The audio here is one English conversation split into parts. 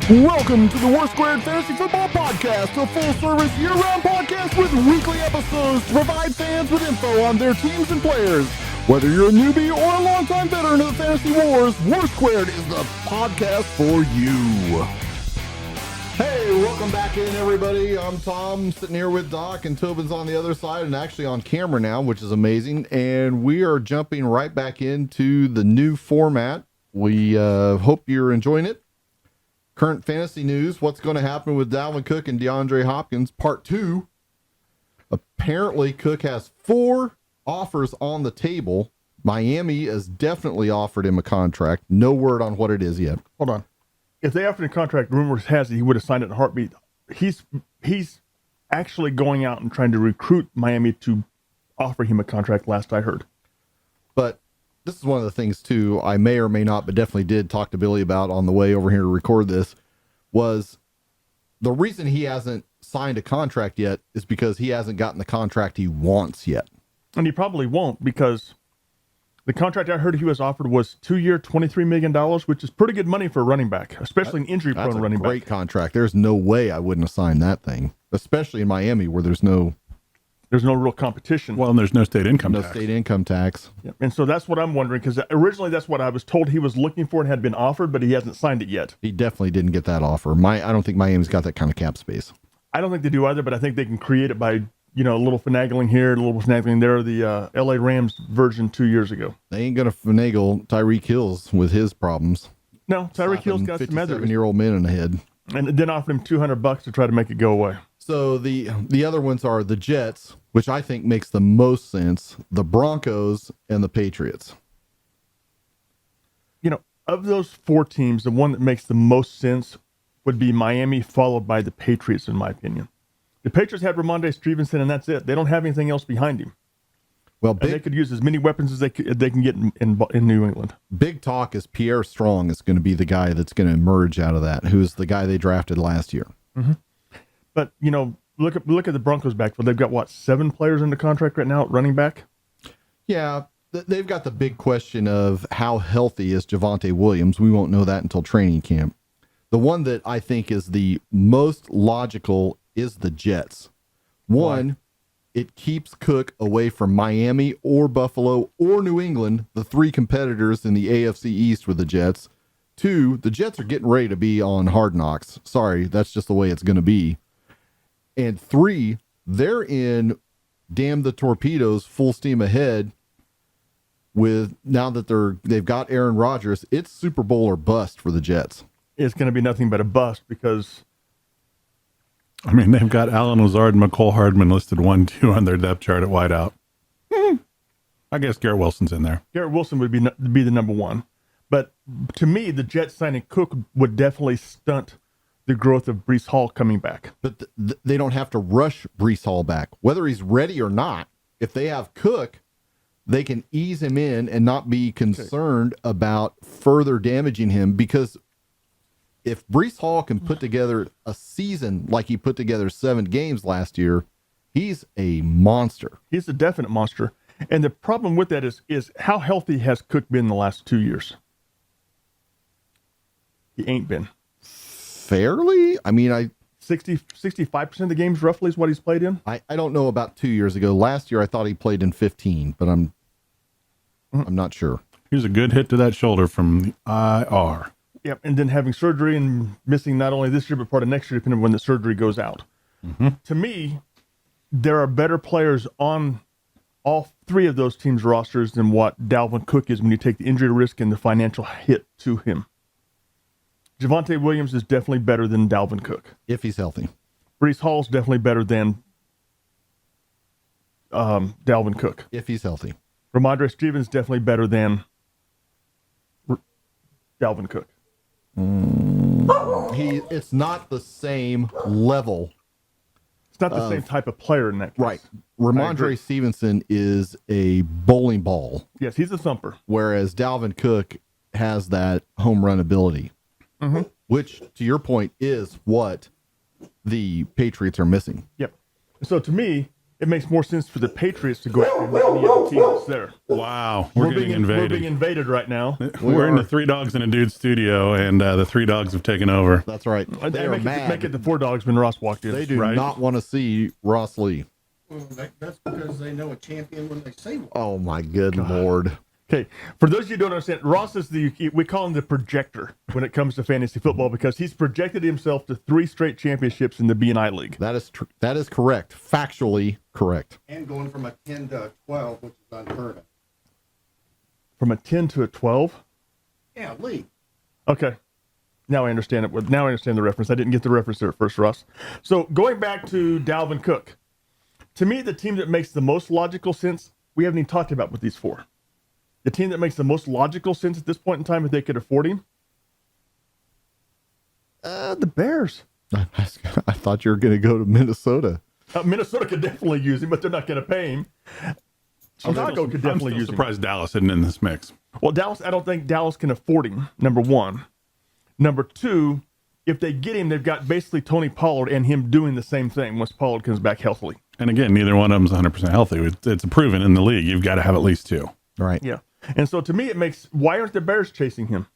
Welcome to the WarSquared Fantasy Football Podcast, a full-service year-round podcast with weekly episodes to provide fans with info on their teams and players. Whether you're a newbie or a longtime veteran of the fantasy wars, WarSquared is the podcast for you. Hey, welcome back in, everybody. I'm Tom, sitting here with Doc, and Tobin's on the other side and actually on camera now, which is amazing. And we are jumping right back into the new format. We hope you're enjoying it. Current fantasy news, what's going to happen with Dalvin Cook and DeAndre Hopkins, part 2. Apparently, Cook has 4 offers on the table. Miami has definitely offered him a contract. No word on what it is yet. Hold on. If they offered a contract, rumors has it he would have signed it in a heartbeat. He's actually going out and trying to recruit Miami to offer him a contract, last I heard. But this is one of the things, too, I may or may not, but definitely did talk to Billy about on the way over here to record this, was the reason he hasn't signed a contract yet is because he hasn't gotten the contract he wants yet. And he probably won't, because the contract I heard he was offered was 2-year, $23 million, which is pretty good money for a running back, especially an injury-prone running back. Great contract. There's no way I wouldn't have signed that thing, especially in Miami where there's no real competition. Well, and there's no state income tax. No state income tax. Yep. And so that's what I'm wondering, because originally that's what I was told he was looking for and had been offered, but he hasn't signed it yet. He definitely didn't get that offer. I don't think Miami's got that kind of cap space. I don't think they do either, but I think they can create it by, a little finagling here, a little finagling there. The LA Rams version 2 years ago. They ain't going to finagle Tyreek Hills with his problems. No, Tyreek Hill's got some other 57-year-old men in the head. And then offered him $200 to try to make it go away. So the other ones are the Jets, which I think makes the most sense, the Broncos, and the Patriots. Of those 4 teams, the one that makes the most sense would be Miami, followed by the Patriots, in my opinion. The Patriots had Ramondre Stevenson, and that's it. They don't have anything else behind him. Well, they could use as many weapons as they can get in New England. Big talk is Pierre Strong is going to be the guy that's going to emerge out of that, who's the guy they drafted last year. Mm-hmm. But, look at the Broncos backfield. They've got, 7 players in the contract right now at running back? Yeah, they've got the big question of how healthy is Javonte Williams. We won't know that until training camp. The one that I think is the most logical is the Jets. One, it keeps Cook away from Miami or Buffalo or New England, the 3 competitors in the AFC East with the Jets. 2, the Jets are getting ready to be on Hard Knocks. Sorry, that's just the way it's going to be. And 3, they're in damn the torpedoes, full steam ahead. With now that they've got Aaron Rodgers, it's Super Bowl or bust for the Jets. It's going to be nothing but a bust because, they've got Allen Lazard and McCole Hardman listed 1-2 on their depth chart at wideout. I guess Garrett Wilson's in there. Garrett Wilson would be the number 1, but to me, the Jets signing Cook would definitely stunt the growth of Breece Hall coming back. But they don't have to rush Breece Hall back, whether he's ready or not. If they have Cook, they can ease him in and not be concerned about further damaging him, because if Breece Hall can put together a season like he put together 7 games last year, he's a monster. He's a definite monster. And the problem with that is how healthy has Cook been the last 2 years? He ain't been. Fairly? 65% of the games roughly is what he's played in. I don't know about 2 years ago. Last year I thought he played in 15, but I'm not sure. Here's a good hit to that shoulder from the IR. Yep, and then having surgery and missing not only this year but part of next year, depending on when the surgery goes out. Mm-hmm. To me, there are better players on all 3 of those teams' rosters than what Dalvin Cook is when you take the injury risk and the financial hit to him. Javonte Williams is definitely better than Dalvin Cook. If he's healthy. Breece Hall is definitely better than Dalvin Cook. If he's healthy. Ramondre Stevenson is definitely better than Dalvin Cook. It's not the same level. It's not the same type of player in that case. Right. Ramondre Stevenson is a bowling ball. Yes, he's a thumper. Whereas Dalvin Cook has that home run ability. Mm-hmm. Which, to your point, is what the Patriots are missing. Yep. So to me, it makes more sense for the Patriots to go after him than any other team that's there. Wow, we're getting invaded. We're being invaded right now. We're in the 3 Dogs in a Dude studio, and the 3 Dogs have taken over. That's right. They are mad. Make it the 4 Dogs when Ross walked in. They do not want to see Ross Lee. Well, that's because they know a champion when they see one. Oh, my good Lord. Okay, for those of you who don't understand, Ross is we call him the projector when it comes to fantasy football because he's projected himself to 3 straight championships in the B&I League. That is correct. Factually correct. And going from a 10 to a 12, which is unheard of. From a 10 to a 12? Yeah, league. Okay. Now I understand it. Now I understand the reference. I didn't get the reference there at first, Ross. So going back to Dalvin Cook, to me, the team that makes the most logical sense, we haven't even talked about with these 4. The team that makes the most logical sense at this point in time, if they could afford him, the Bears. I thought you were going to go to Minnesota. Minnesota could definitely use him, but they're not going to pay him. Chicago could definitely use him. I'm surprised Dallas isn't in this mix. Well, Dallas, I don't think Dallas can afford him, number 1. Number 2, if they get him, they've got basically Tony Pollard and him doing the same thing once Pollard comes back healthily. And again, neither one of them's 100% healthy. It's proven in the league. You've got to have at least 2. Right. Yeah. And so to me, it makes, why aren't the Bears chasing him?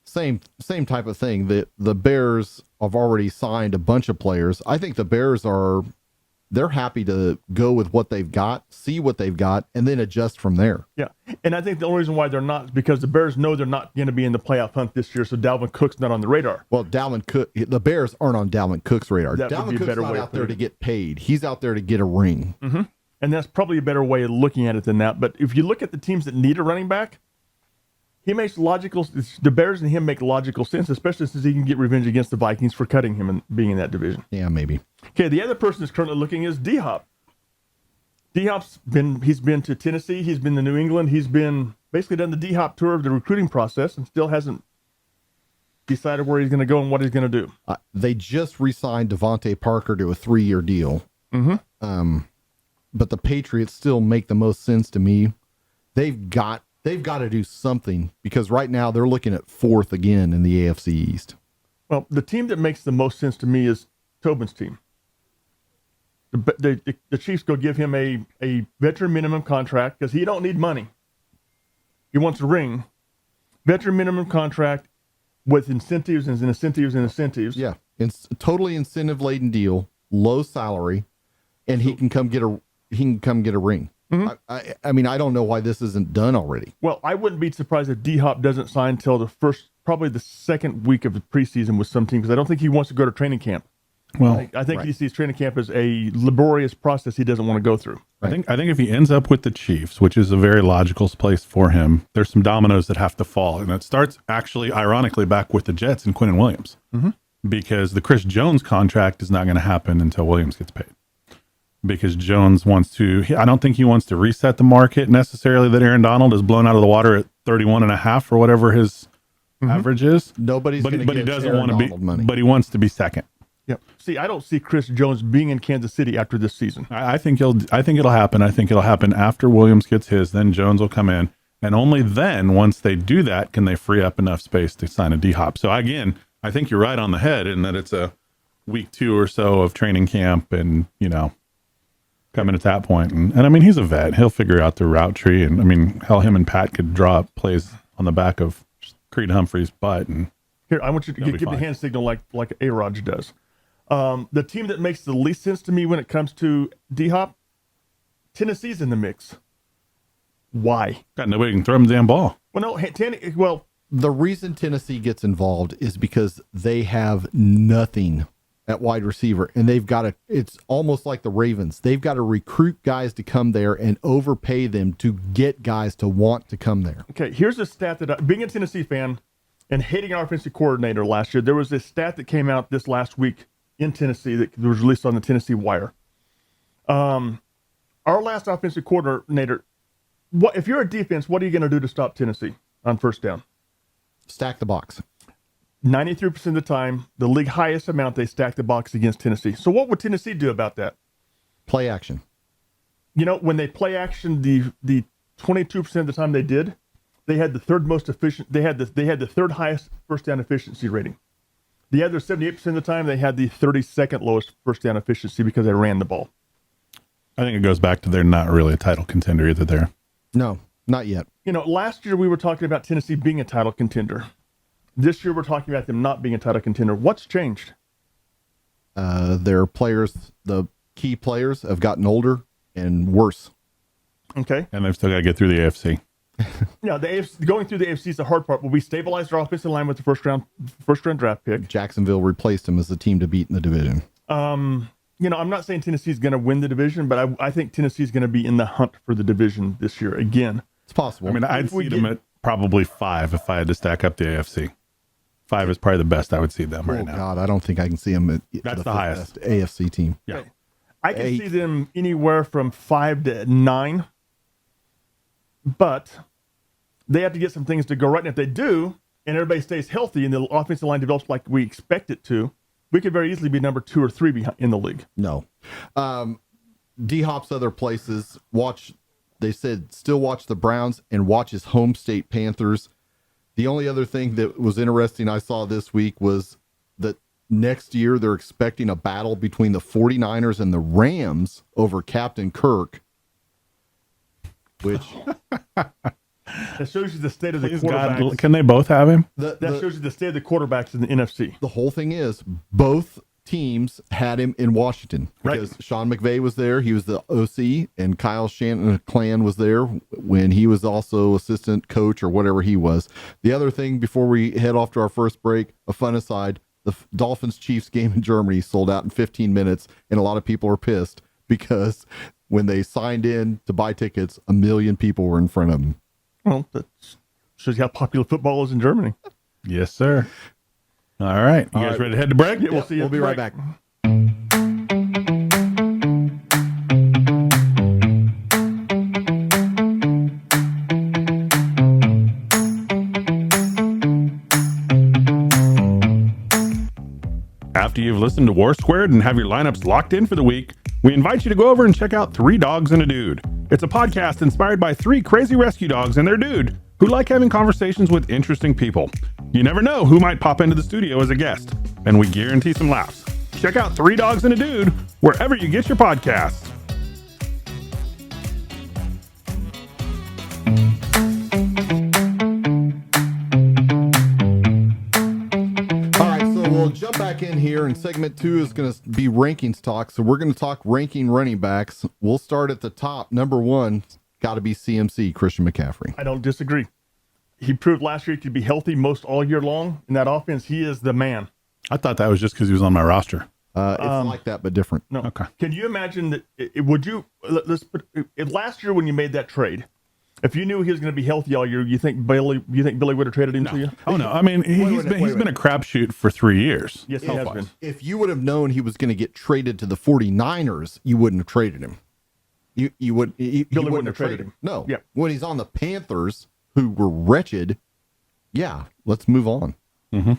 Same type of thing. The Bears have already signed a bunch of players. I think the Bears they're happy to go with what they've got, see what they've got, and then adjust from there. Yeah. And I think the only reason why they're not is because the Bears know they're not going to be in the playoff hunt this year, so Dalvin Cook's not on the radar. Well, Dalvin Cook, the Bears aren't on Dalvin Cook's radar. That would be Dalvin a Cook's better not way out of there to putting get paid. He's out there to get a ring. Mm-hmm. And that's probably a better way of looking at it than that. But if you look at the teams that need a running back, the Bears and him make logical sense, especially since he can get revenge against the Vikings for cutting him and being in that division. Yeah, maybe. Okay, the other person that's currently looking is D-Hop. D-Hop's been to Tennessee. He's been to New England. He's been basically done the D-Hop tour of the recruiting process and still hasn't decided where he's going to go and what he's going to do. They just re-signed Devontae Parker to a 3-year deal. Mm-hmm. But the Patriots still make the most sense to me. They've got to do something because right now they're looking at 4th again in the AFC East. Well, the team that makes the most sense to me is Tobin's team. The Chiefs go give him a veteran minimum contract because he don't need money. He wants a ring. Veteran minimum contract with incentives and incentives and incentives. Yeah, it's a totally incentive-laden deal, low salary, and he can come get a ring. Mm-hmm. I mean, I don't know why this isn't done already. Well, I wouldn't be surprised if D-Hop doesn't sign until probably the second week of the preseason with some team because I don't think he wants to go to training camp. Well, I think he sees training camp as a laborious process he doesn't want to go through. Right. I think if he ends up with the Chiefs, which is a very logical place for him, there's some dominoes that have to fall. And it starts actually, ironically, back with the Jets and Quinnen Williams. Mm-hmm. Because the Chris Jones contract is not going to happen until Williams gets paid. Because Jones I don't think he wants to reset the market necessarily that Aaron Donald is blown out of the water at 31.5 or whatever his average is. Nobody's going to get he doesn't Aaron want to be, money. but he wants to be second. Yep. See, I don't see Chris Jones being in Kansas City after this season. I think it'll happen. I think it'll happen after Williams gets his. Then Jones will come in, and only then, once they do that, can they free up enough space to sign a D-Hop. So again, I think you're right on the head in that it's a week 2 or so of training camp, and coming at that point. And I mean, he's a vet. He'll figure out the route tree, and I mean, hell, him and Pat could draw up plays on the back of Creed Humphrey's butt. And here, I want you to give the hand signal like A-Rod does. The team that makes the least sense to me when it comes to D-Hop, Tennessee's in the mix. Why? Got nobody can throw him the damn ball. Well, the reason Tennessee gets involved is because they have nothing at wide receiver, and it's almost like the Ravens. They've got to recruit guys to come there and overpay them to get guys to want to come there. Okay, here's a stat that being a Tennessee fan and hating our offensive coordinator last year, there was this stat that came out this last week in Tennessee that was released on the Tennessee Wire. Our last offensive coordinator, if you're a defense, what are you going to do to stop Tennessee on first down? Stack the box. 93% of the time, the league highest amount they stack the box against Tennessee. So what would Tennessee do about that? Play action. When they play action, the 22% of the time they did, they had the third most efficient. They had the third highest first down efficiency rating. The other 78% of the time, they had the 32nd lowest first down efficiency because they ran the ball. I think it goes back to they're not really a title contender either there. No, not yet. Last year we were talking about Tennessee being a title contender. This year we're talking about them not being a title contender. What's changed? Their players, the key players, have gotten older and worse. Okay. And they've still got to get through the AFC. Yeah, the AFC, going through the AFC is the hard part, but we stabilized our offensive line with the first round draft pick. Jacksonville replaced him as the team to beat in the division. I'm not saying Tennessee's going to win the division, but I think Tennessee's going to be in the hunt for the division this year again. It's possible. I mean, I'd see them at probably 5 if I had to stack up the AFC. 5 is probably the best I would see them right now. God, I don't think I can see them at That's the highest. best AFC team. Yeah. I can see them anywhere from 5 to 9, but they have to get some things to go right. And if they do, and everybody stays healthy and the offensive line develops like we expect it to, we could very easily be number 2 or 3 in the league. No. D-Hop's other places, they said still watch the Browns and watch his home state Panthers. The only other thing that was interesting I saw this week was that next year they're expecting a battle between the 49ers and the Rams over Captain Kirk, which... That shows you the state of the Please quarterbacks. God, can they both have him? That shows you the state of the quarterbacks in the NFC. The whole thing is both teams had him in Washington because Sean McVay was there. He was the OC, and Kyle Shanahan was there when he was also assistant coach or whatever he was. The other thing before we head off to our first break, a fun aside, the Dolphins-Chiefs game in Germany sold out in 15 minutes, and a lot of people are pissed because when they signed in to buy tickets, 1 million people were in front of them. Well, that shows you how popular football is in Germany. Yes, sir. All right. You guys ready to head to break? Yeah, we'll see you. We'll be right back. After you've listened to WarSquared and have your lineups locked in for the week, we invite you to go over and check out 3 Dogs and a Dude. It's a podcast inspired by 3 crazy rescue dogs and their dude who like having conversations with interesting people. You never know who might pop into the studio as a guest, and we guarantee some laughs. Check out 3 Dogs and a Dude wherever you get your podcasts. We'll jump back in here, and segment 2 is going to be rankings talk. So we're going to talk ranking running backs. We'll start at the top. Number 1, got to be CMC, Christian McCaffrey. I don't disagree. He proved last year he could be healthy most all year long. In that offense, he is the man. I thought that was just because he was on my roster. It's like that, but different. No. Okay. Can you imagine that? Would you? Let's put last year when you made that trade. If you knew he was going to be healthy all year, you think Billy would have traded him to you? Oh, no. I mean, he's been a crapshoot for 3 years. Yes, he has been. If you would have known he was going to get traded to the 49ers, you wouldn't have traded him. You wouldn't have traded him. No. Yeah. When he's on the Panthers, who were wretched, yeah, let's move on. Mm-hmm.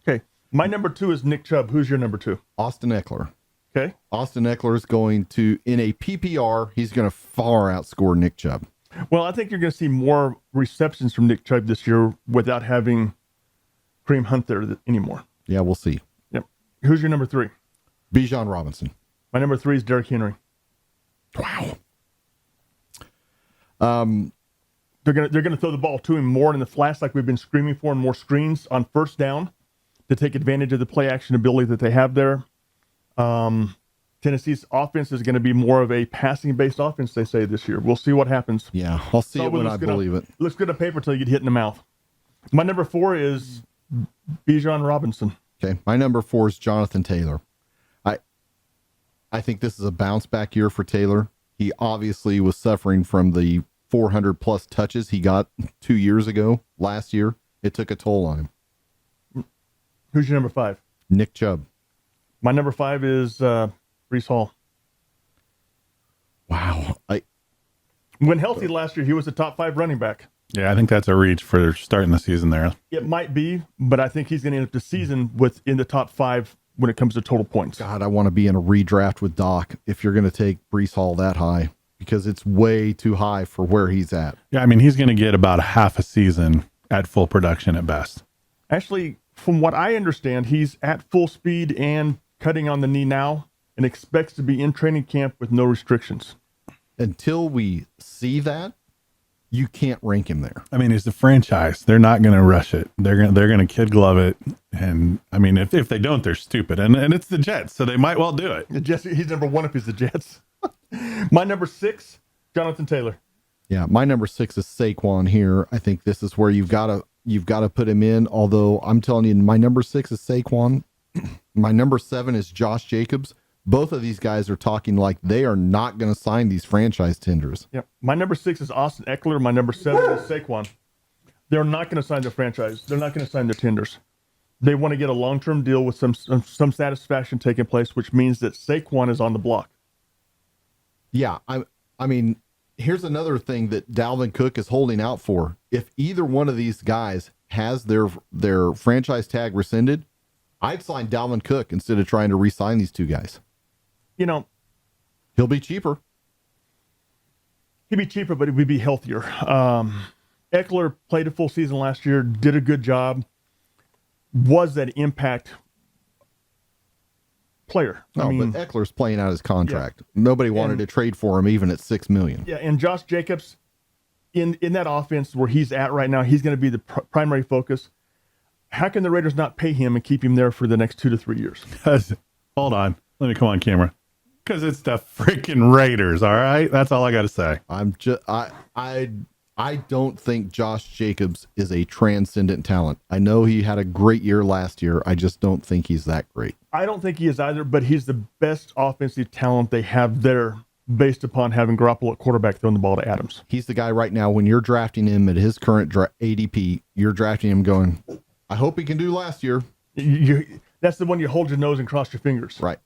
Okay. My number 2 is Nick Chubb. Who's your number 2? Austin Eckler. Okay. Austin Eckler is going to, in a PPR, he's going to far outscore Nick Chubb. Well, I think you're going to see more receptions from Nick Chubb this year without having Kareem Hunt there anymore. Yeah, we'll see. Yep. Who's your number 3? Bijan Robinson. My number 3 is Derrick Henry. Wow. They're gonna throw the ball to him more in the flats, like we've been screaming for, and more screens on first down to take advantage of the play action ability that they have there. Tennessee's offense is going to be more of a passing-based offense, they say, this year. We'll see what happens. Yeah, I'll see it when I believe it. Looks good on paper until you get hit in the mouth. My number 4 is Bijan Robinson. Okay, my number 4 is Jonathan Taylor. I think this is a bounce-back year for Taylor. He obviously was suffering from the 400-plus touches he got 2 years ago. Last year, it took a toll on him. Who's your number 5? Nick Chubb. My number 5 is Breece Hall. Wow. When healthy last year, he was a top 5 running back. Yeah, I think that's a reach for starting the season there. It might be, but I think he's going to end up the season in the top 5 when it comes to total points. God, I want to be in a redraft with Doc if you're going to take Breece Hall that high, because it's way too high for where he's at. Yeah, I mean, he's going to get about half a season at full production at best. Actually, from what I understand, he's at full speed and cutting on the knee now, and expects to be in training camp with no restrictions. Until we see that, you can't rank him there. I mean, he's the franchise. They're not going to rush it. They're going to kid glove it. And I mean, if they don't, they're stupid. And it's the Jets, so they might well do it. He's number 1 if he's the Jets. My number 6, Jonathan Taylor. Yeah, my number 6 is Saquon here. I think this is where you've got to put him in. Although I'm telling you, my number 6 is Saquon. My number 7 is Josh Jacobs. Both of these guys are talking like they are not going to sign these franchise tenders. Yep. My number 6 is Austin Eckler. My number 7 is Saquon. They're not going to sign their franchise. They're not going to sign their tenders. They want to get a long-term deal with some satisfaction taking place, which means that Saquon is on the block. Yeah, I mean, here's another thing that Dalvin Cook is holding out for. If either one of these guys has their franchise tag rescinded, I'd sign Dalvin Cook instead of trying to re-sign these two guys. You know, he'll be cheaper. He'd be cheaper, but he'd be healthier. Eckler played a full season last year, did a good job, was that impact player. But Eckler's playing out his contract. Yeah. Nobody wanted to trade for him, even at $6 million. Yeah, and Josh Jacobs, in that offense where he's at right now, he's going to be the primary focus. How can the Raiders not pay him and keep him there for the next 2 to 3 years? Hold on. Let me come on camera. Because it's the freaking Raiders, all right? That's all I got to say. I don't think Josh Jacobs is a transcendent talent. I know he had a great year last year. I just don't think he's that great. I don't think he is either, but he's the best offensive talent they have there based upon having Garoppolo at quarterback throwing the ball to Adams. He's the guy right now, when you're drafting him at his current ADP, you're drafting him going, I hope he can do last year. That's the one you hold your nose and cross your fingers. Right.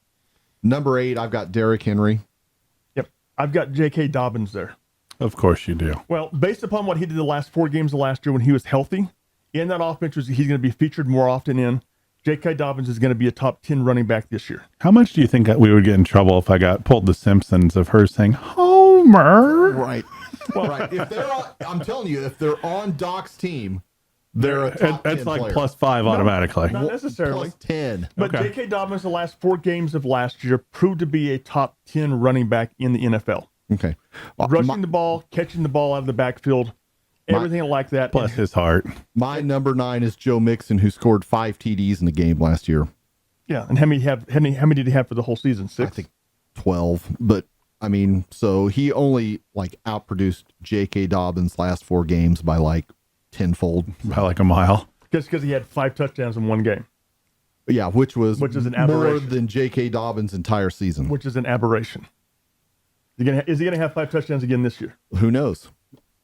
Number 8, I've got Derrick Henry. Yep. I've got J.K. Dobbins there. Of course you do. Well, based upon what he did the last 4 games of last year when he was healthy, in that offense, he's going to be featured more often in. J.K. Dobbins is going to be a top 10 running back this year. How much do you think we would get in trouble if I got pulled the Simpsons of her saying, Homer? Right. Well, right. If they're I'm telling you, if they're on Doc's team, they're a top 10 It's like player. +5 automatically. Not necessarily. +10. But Okay. J.K. Dobbins, the last 4 games of last year, proved to be a top 10 running back in the NFL. Okay. Rushing the ball, catching the ball out of the backfield, everything like that. Bless his heart. My number 9 is Joe Mixon, who scored 5 TDs in the game last year. Yeah, and how many did he have for the whole season? 6? I think 12. But, I mean, so he only, outproduced J.K. Dobbins' last 4 games by, tenfold. By like a mile. Just because he had 5 touchdowns in 1 game. Yeah, which is an more aberration. than J.K. Dobbins' entire season. Which is an aberration. Is he going to have 5 touchdowns again this year? Who knows?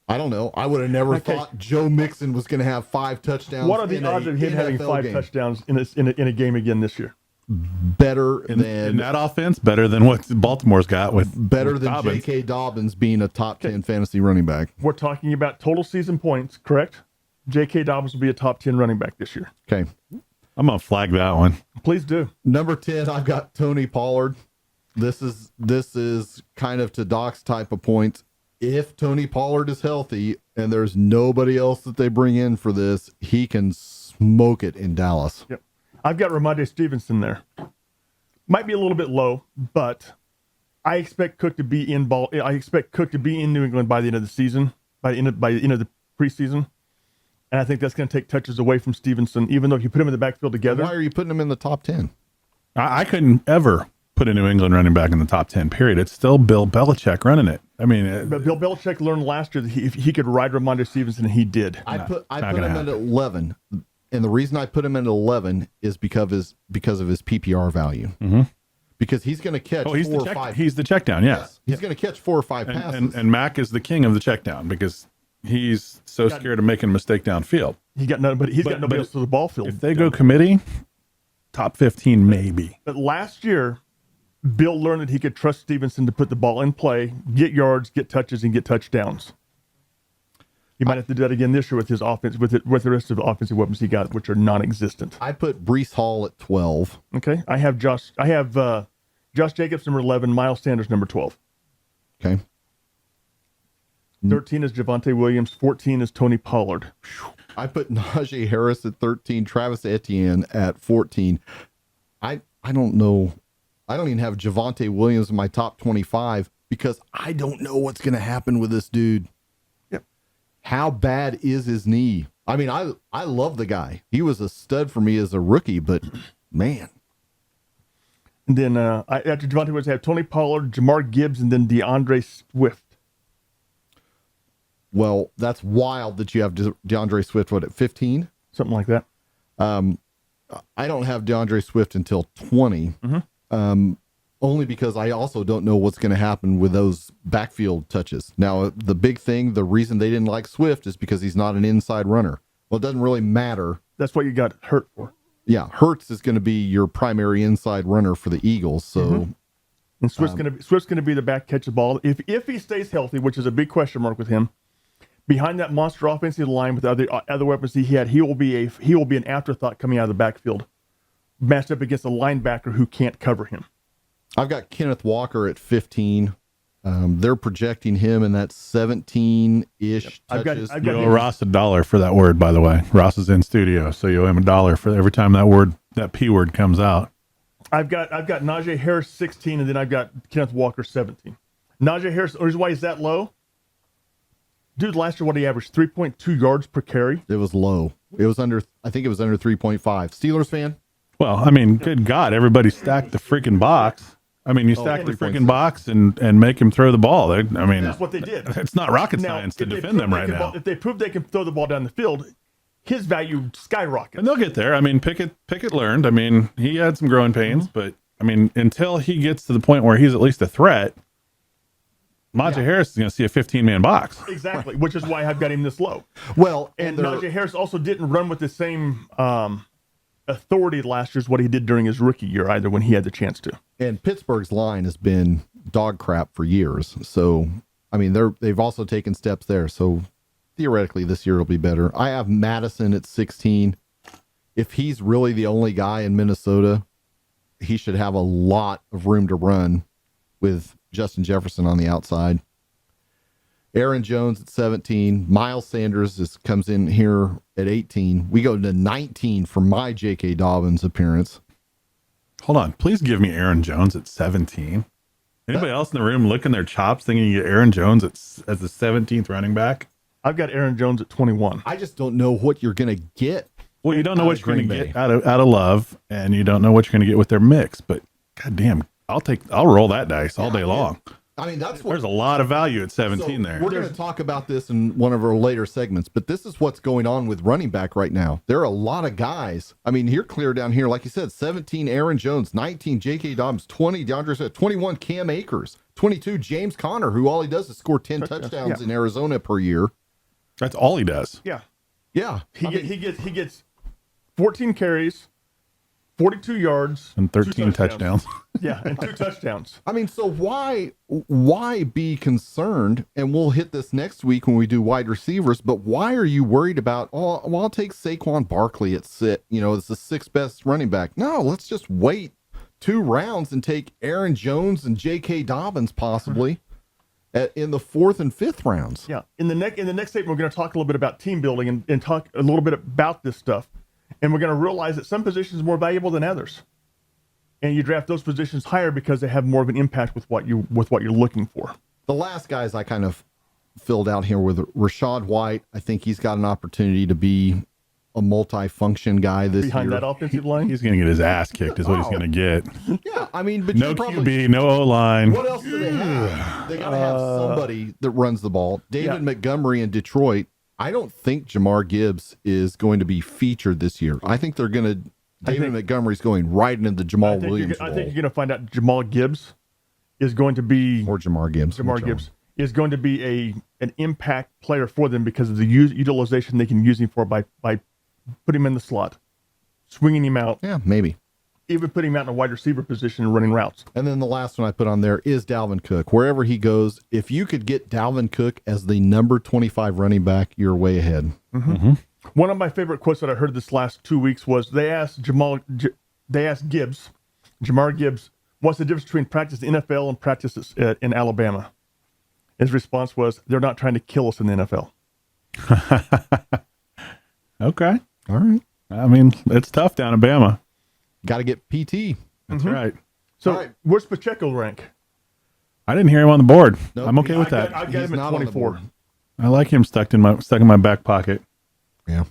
I don't know. I would have never thought Joe Mixon was going to have 5 touchdowns. What are the odds of him having 5 touchdowns in a game again this year? Better in than that offense, better than what Baltimore's got with than Dobbins. J.K. Dobbins being a top 10 fantasy running back. We're talking about total season points, correct? J.K. Dobbins will be a top 10 running back this year. Okay. I'm going to flag that one. Please do. Number 10, I've got Tony Pollard. This is kind of to Doc's type of points. If Tony Pollard is healthy and there's nobody else that they bring in for this, he can smoke it in Dallas. Yep. I've got Ramondre Stevenson there. Might be a little bit low, but I expect Cook to be in New England by the end of the season, by the end of the preseason. And I think that's going to take touches away from Stevenson, even though if you put him in the backfield together. Why are you putting him in the top 10? I couldn't ever put a New England running back in the top 10, period. It's still Bill Belichick running it. I mean, but Bill Belichick learned last year that he could ride Ramondre Stevenson, and he did. I put him in at 11, and the reason I put him in at 11 is because of his PPR value. Mm-hmm. Because he's going to catch 4 or 5. He's the check down, yes. He's going to catch 4 or 5 passes. And Mac is the king of the check down because he's so scared of making a mistake downfield. He's got nobody else to the ball field. If they go committee, top 15 maybe. But last year, Bill learned that he could trust Stevenson to put the ball in play, get yards, get touches, and get touchdowns. He might have to do that again this year with his offense, with the rest of the offensive weapons he got, which are non-existent. I put Breece Hall at 12. Okay, I have Josh Jacobs number 11, Miles Sanders number 12. Okay. 13 is Javonte Williams. 14 is Tony Pollard. I put Najee Harris at 13, Travis Etienne at 14. I don't know. I don't even have Javonte Williams in my top 25 because I don't know what's going to happen with this dude. Yep. How bad is his knee? I mean, I love the guy. He was a stud for me as a rookie, but man. And then after Javonte Williams, I have Tony Pollard, Jamar Gibbs, and then DeAndre Swift. Well, that's wild that you have DeAndre Swift, at 15? Something like that. I don't have DeAndre Swift until 20, only because I also don't know what's going to happen with those backfield touches. Now, the big thing, the reason they didn't like Swift is because he's not an inside runner. Well, it doesn't really matter. That's what you got hurt for. Yeah, Hurts is going to be your primary inside runner for the Eagles. So, and Swift's going to be the back catch the ball if he stays healthy, which is a big question mark with him. Behind that monster offensive line with other weapons he had, he will be an afterthought coming out of the backfield, matched up against a linebacker who can't cover him. I've got Kenneth Walker at 15. They're projecting him in that 17-ish touches. You owe Ross $1 for that word, by the way. Ross is in studio, so you owe him $1 for every time that P word comes out. I've got Najee Harris 16, and then I've got Kenneth Walker 17. Najee Harris, the reason why he's that low, dude, last year what he averaged 3.2 yards per carry. It was low. It was under 3.5. Steelers fan? Well, I mean, good God, everybody stacked the freaking box. I mean, you stack the freaking box and make him throw the ball. That's what they did. It's not rocket science to defend them right now. If they prove they can throw the ball down the field, his value skyrockets. And they'll get there. I mean, Pickett learned. I mean, he had some growing pains, but I mean, until he gets to the point where he's at least a threat, Najee Harris is going to see a 15-man box. Exactly, which is why I've got him this low. Well, and Najee Harris also didn't run with the same authority last year as what he did during his rookie year either when he had the chance to. And Pittsburgh's line has been dog crap for years. So, I mean, they've also taken steps there. So, theoretically, this year will be better. I have Madison at 16. If he's really the only guy in Minnesota, he should have a lot of room to run with Justin Jefferson on the outside. Aaron Jones at 17. Miles Sanders comes in here at 18. We go to 19 for my J.K. Dobbins appearance. Hold on. Please give me Aaron Jones at 17. Anybody else in the room licking their chops thinking you get Aaron Jones as the 17th running back? I've got Aaron Jones at 21. I just don't know what you're going to get. Well, you don't know what you're going to get out of Love, and you don't know what you're going to get with their mix. But goddamn, I'll roll that dice all day long. I mean, there's a lot of value at 17 there. We're going to talk about this in one of our later segments, but this is what's going on with running back right now. There are a lot of guys. I mean, you're clear down here, like you said, 17 Aaron Jones, 19 J.K. Dobbins, 20 DeAndre Swift, 21 Cam Akers, 22 James Conner, who all he does is score 10 touchdowns in Arizona per year. That's all he does. Yeah. Yeah. He gets 14 carries, 42 yards, and 13 touchdowns. Yeah, and 2 touchdowns. I mean, so why be concerned? And we'll hit this next week when we do wide receivers, but why are you worried about, I'll take Saquon Barkley at it's the 6th best running back. No, let's just wait 2 rounds and take Aaron Jones and J.K. Dobbins possibly in the 4th and 5th rounds. Yeah. In the next segment, we're going to talk a little bit about team building and talk a little bit about this stuff. And we're going to realize that some positions are more valuable than others. And you draft those positions higher because they have more of an impact with what you're looking for. The last guys I kind of filled out here with Rashad White. I think he's got an opportunity to be a multi-function guy this Behind year. that offensive line? He's going to get his ass kicked is what he's going to get. Yeah, I mean, but no QB, no O-line. What else do they have? They got to have somebody that runs the ball. David Montgomery in Detroit. I don't think Jamar Gibbs is going to be featured this year. I think they're going to. David Montgomery's going right into the Jamal Williams role. I think you're going to find out Jamal Gibbs is going to be, or Jamar Gibbs. Jamar Gibbs is going to be an impact player for them because of the utilization they can use him for by putting him in the slot, swinging him out. Yeah, maybe. Even putting him out in a wide receiver position and running routes. And then the last one I put on there is Dalvin Cook. Wherever he goes, if you could get Dalvin Cook as the number 25 running back, you're way ahead. Mm-hmm. One of my favorite quotes that I heard this last 2 weeks was they asked Jamar Gibbs, what's the difference between practice in the NFL and practice in Alabama? His response was, they're not trying to kill us in the NFL. Okay. All right. I mean, it's tough down in Bama. Got to get PT. That's right. So All right. where's Pacheco rank? I didn't hear him on the board. Nope. I'm okay with that. I got He's him not at on the 24. board. I like him stuck in my back pocket. Yeah.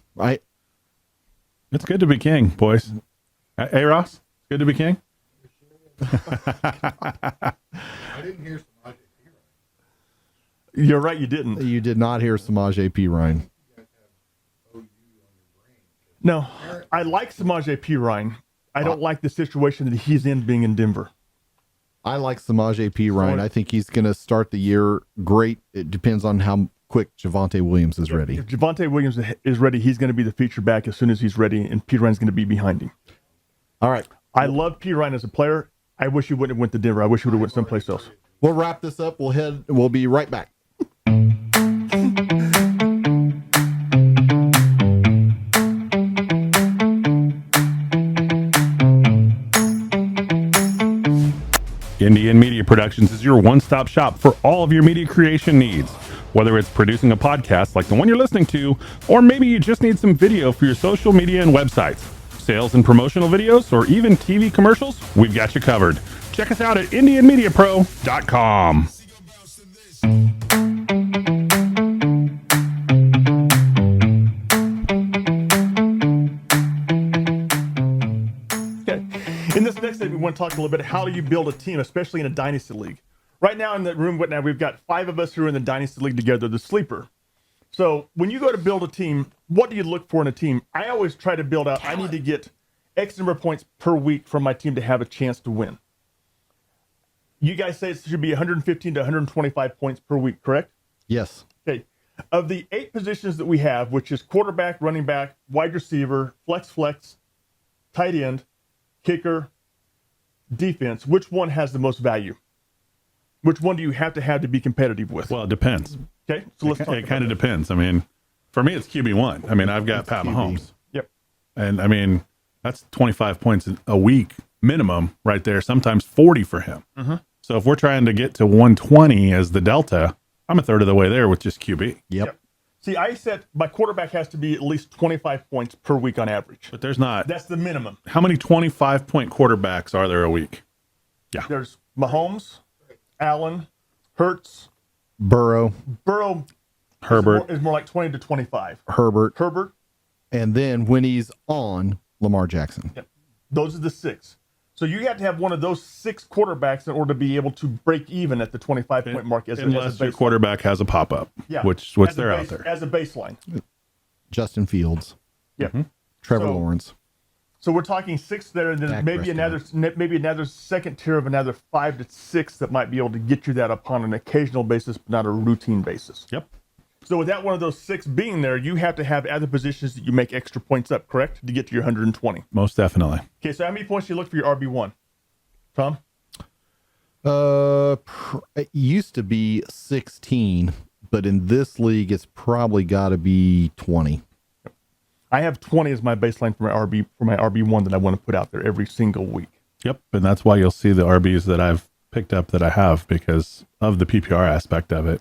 It's good to be king, boys. Hey, Ross, it's good to be king. I didn't hear some. You're right, you didn't. You did not hear Samaj P. Ryan. No, I like Samaj P. Ryan. I don't like the situation that he's in being in Denver. I like Samaj P. Ryan. I think he's going to start the year great. It depends on how quick Javonte Williams is ready. If Javonte Williams is ready, he's going to be the feature back as soon as he's ready, and P. Ryan's going to be behind him. All right. I love P. Ryan as a player. I wish he wouldn't have went to Denver. I wish he would have went someplace else. We'll wrap this up. We'll be right back. Indian Media Productions is your one-stop shop for all of your media creation needs. Whether it's producing a podcast like the one you're listening to, or maybe you just need some video for your social media and websites, sales and promotional videos, or even TV commercials, we've got you covered. Check us out at indianmediapro.com. Okay. In this next segment, we want to talk a little bit how do you build a team, especially in a dynasty league. Right now in the room, right now we've got 5 of us who are in the dynasty league together, the sleeper. So when you go to build a team, what do you look for in a team? I always try to build out, I need to get X number of points per week from my team to have a chance to win. You guys say it should be 115 to 125 points per week, correct? Yes. Okay. Of the 8 positions that we have, which is quarterback, running back, wide receiver, flex, tight end, kicker, defense, which one has the most value? Which one do you have to be competitive with? Well, it depends. Okay, so let's talk It kind of about depends. I mean, for me, it's QB1. I mean, I've got Pat QB. Mahomes. Yep. And I mean, that's 25 points a week minimum right there, sometimes 40 for him. So if we're trying to get to 120 as the delta, I'm a third of the way there with just QB. Yep. See, I said my quarterback has to be at least 25 points per week on average. But there's not. That's the minimum. How many 25-point quarterbacks are there a week? There's Mahomes, Allen, Hurts, Burrow, Herbert. is more like 20 to 25. Herbert, and then when he's on, Lamar Jackson. Yep. Those are the 6. So you have to have one of those 6 quarterbacks in order to be able to break even at the 25-point mark. Unless your quarterback has a pop-up, Yeah. which they're out there. As a baseline. Justin Fields, Yeah. Trevor So- Lawrence. So we're talking 6 there, and then Dak maybe another second tier of another 5 to 6 that might be able to get you that upon an occasional basis, but not a routine basis. Yep. So without one of those 6 being there, you have to have other positions that you make extra points up, correct, to get to your 120. Most definitely. Okay, so how many points do you look for your RB1? Tom? It used to be 16, but in this league, it's probably got to be 20. I have 20 as my baseline for my RB1 that I want to put out there every single week. Yep. And that's why you'll see the RBs that I've picked up that I have because of the PPR aspect of it.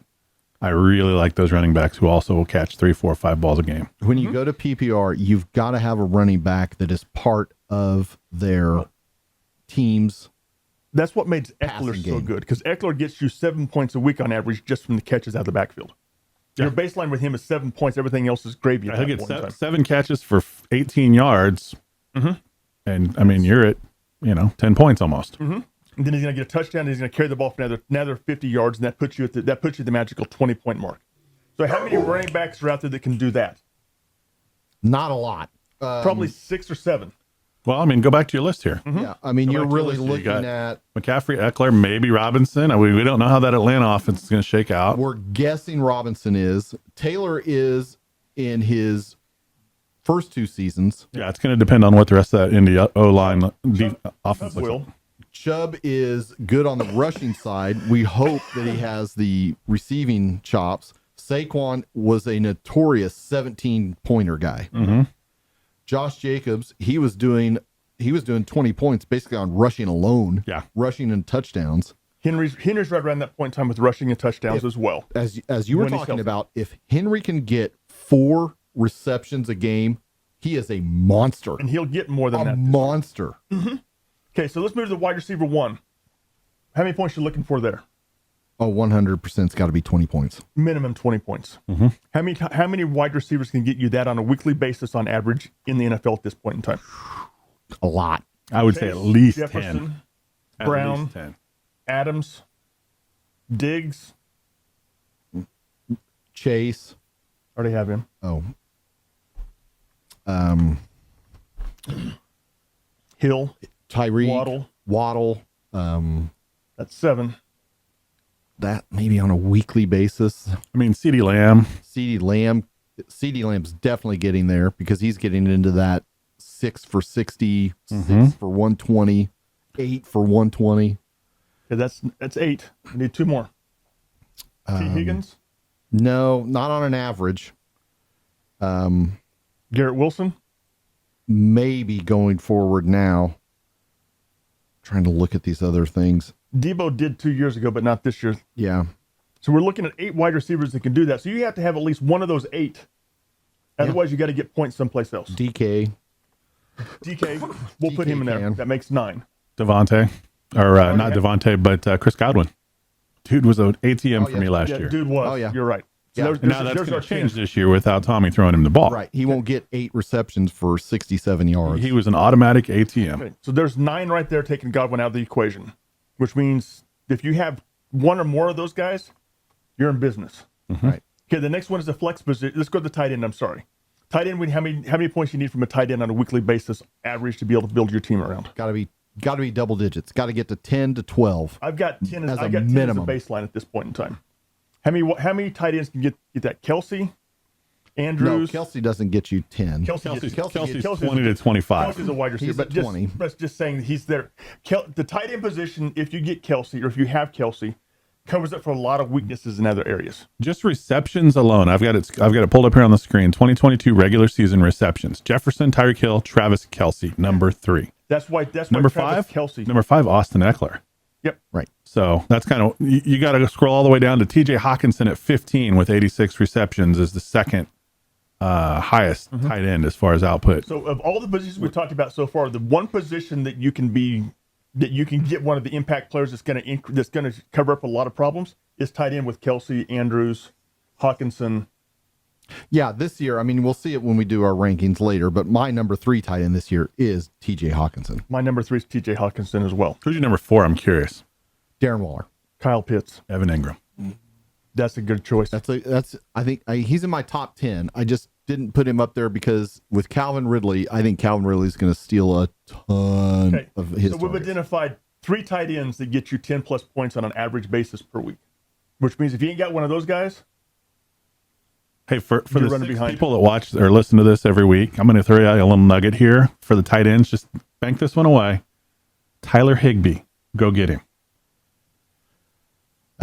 I really like those running backs who also will catch 3, 4, 5 balls a game. When you go to PPR, you've got to have a running back that is part of their team's. That's what made Eckler Passing so game. good, because Eckler gets you 7 points a week on average just from the catches out of the backfield. Your baseline with him is 7 points. Everything else is gravy. At He'll that get point in time. 7 catches for 18 yards. And I mean, you're at, 10 points almost. And then he's going to get a touchdown. And he's going to carry the ball for another 50 yards, and that puts you at the magical 20-point mark. So how many running backs are out there that can do that? Not a lot. Probably 6 or 7. Well, I mean, go back to your list here. Yeah, I mean, Go you're back to your really list. You looking got at. McCaffrey, Eckler, maybe Robinson. We don't know how that Atlanta offense is going to shake out. We're guessing Robinson is. Taylor is in his first 2 seasons. Yeah, it's going to depend on what the rest of that Indy O-line offense looks Will. like. Chubb is good on the rushing side. We hope that he has the receiving chops. Saquon was a notorious 17-pointer guy. Josh Jacobs, he was doing 20 points basically on rushing alone. Yeah. Rushing and touchdowns. Henry's right around that point in time with rushing and touchdowns as well. As you were When he's talking healthy. about, if Henry can get 4 receptions a game, he is a monster. And he'll get more than A that. monster. Okay, so let's move to the wide receiver 1. How many points you looking for there? Oh, 100%'s got to be 20 points. Minimum 20 points. How many wide receivers can get you that on a weekly basis on average in the NFL at this point in time? A lot. I would say at least Jefferson, 10. At Brown, least 10. Adams, Diggs. Chase. Already have him. Oh. Hill, Tyreek. Waddle. That's 7. That maybe on a weekly basis. I mean, CeeDee Lamb. CeeDee Lamb's definitely getting there because he's getting into that 6 for 60, 6 for 120, 8 for 120. Okay, that's 8. We need 2 more. T. Higgins, No, not on an average. Garrett Wilson. Maybe going forward now. Trying to look at these other things. Debo did 2 years ago, but not this year. Yeah. So we're looking at 8 wide receivers that can do that. So you have to have at least one of those 8. Otherwise, you got to get points someplace else. DK. We'll put him in there. can. That makes 9. Devontae. Or not Devontae, but Chris Godwin. Dude was an ATM for me last Yeah, year. dude was. Oh, yeah. You're right. So Yeah. there's And now that's our going to change 10. this year without Tommy throwing him the ball. Right. He won't get 8 receptions for 67 yards. He was an automatic ATM. Okay, so there's 9 right there taking Godwin out of the equation, which means if you have one or more of those guys, you're in business. Right. Okay, the next one is the flex position. Let's go to the tight end. I'm sorry. Tight end, how many points you need from a tight end on a weekly basis, average, to be able to build your team around? Got to be double digits. Got to get to 10 to 12. I've got 10 as, As a I got 10 minimum. as a baseline at this point in time. How many tight ends can get that? Kelsey, No, Andrews. Kelsey doesn't get you 10. Kelsey's Kelsey's 20 to 25. Kelsey's a wide receiver, He's but at just, 20. but just saying that he's there. The tight end position, if you get Kelsey or if you have Kelsey, covers up for a lot of weaknesses in other areas. Just receptions alone. I've got it pulled up here on the screen. 2022 regular season receptions. Jefferson, Tyreek Hill, Travis Kelce, number 3. That's why Number Travis 5, Kelsey. Number 5, Austin Eckler. Yep. Right. So that's kind of, you got to scroll all the way down to TJ Hawkinson at 15 with 86 receptions is the second highest tight end as far as output. So of all the positions we talked about so far, the one position that you can get one of the impact players that's going to cover up a lot of problems is tight end with Kelsey, Andrews, Hawkinson. Yeah, this year, I mean, we'll see it when we do our rankings later, but my number 3 tight end this year is TJ Hawkinson. My number 3 is TJ Hawkinson as well. Who's your number 4? I'm curious. Darren Waller. Kyle Pitts. Evan Ingram. That's a good choice. I think he's in my top 10. I just didn't put him up there because with Calvin Ridley, I think Calvin Ridley is going to steal a ton of his So we've targets. identified 3 tight ends that get you 10 plus points on an average basis per week, which means if you ain't got one of those guys, Hey, for You're the running 6 behind. people that watch or listen to this every week, I'm going to throw you a little nugget here for the tight ends. Just bank this one away. Tyler Higbee. Go get him.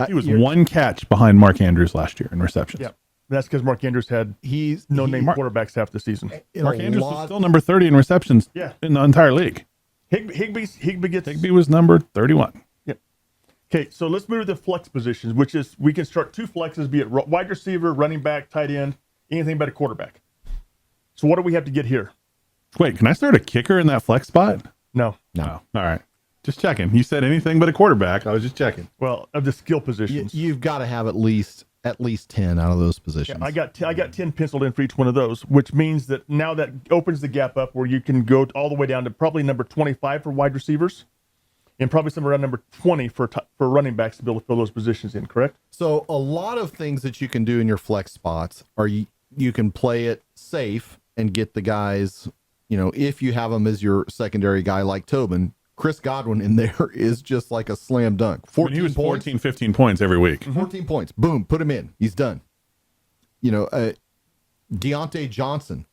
He was 1 catch behind Mark Andrews last year in receptions. yeah, that's because Mark Andrews had He's no-name quarterbacks half the season. Mark Andrews was still number 30 in receptions in the entire league. Higbee gets. Higbee was number 31. Yep. Okay, so let's move to the flex positions, which is we can start 2 flexes, be it wide receiver, running back, tight end, anything but a quarterback. So what do we have to get here? Wait, can I start a kicker in that flex spot? No. No. All right. Just checking. You said anything but a quarterback. I was just checking. Well, of the skill positions. you've got to have at least 10 out of those positions. I got 10 penciled in for each one of those, which means that now that opens the gap up where you can go all the way down to probably number 25 for wide receivers and probably somewhere around number 20 for running backs to be able to fill those positions in, correct? So a lot of things that you can do in your flex spots are you can play it safe and get the guys, if you have them as your secondary guy like Tobin, Chris Godwin in there is just like a slam dunk. 14 He was points. 14, 15 points every week. 14 points. Boom, put him in. He's done. Deontay Johnson.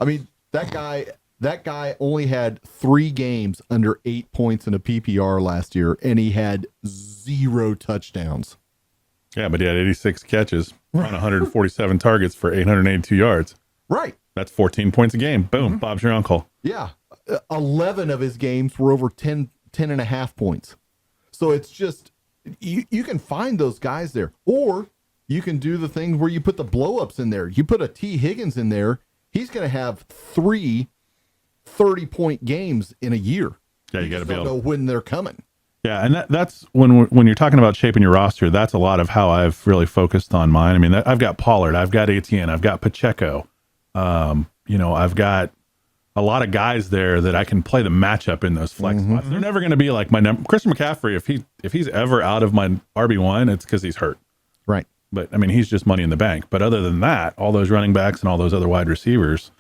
I mean, that guy only had 3 games under 8 points in a PPR last year, and he had 0 touchdowns. Yeah, but he had 86 catches on 147 targets for 882 yards. Right. That's 14 points a game. Boom. Bob's your uncle. Yeah. 11 of his games were over 10 and a half points. So it's just, you can find those guys there. Or you can do the thing where you put the blow-ups in there. You put a T. Higgins in there. He's going to have 3 30-point games in a year. Yeah, you got to be don't able know when they're coming. Yeah, and that's when you're talking about shaping your roster, that's a lot of how I've really focused on mine. I mean, I've got Pollard, I've got Etienne, I've got Pacheco. I've got a lot of guys there that I can play the matchup in those flex spots. They're never going to be like my number. Christian McCaffrey, if he's ever out of my RB1, it's because he's hurt. Right. But I mean, he's just money in the bank. But other than that, all those running backs and all those other wide receivers,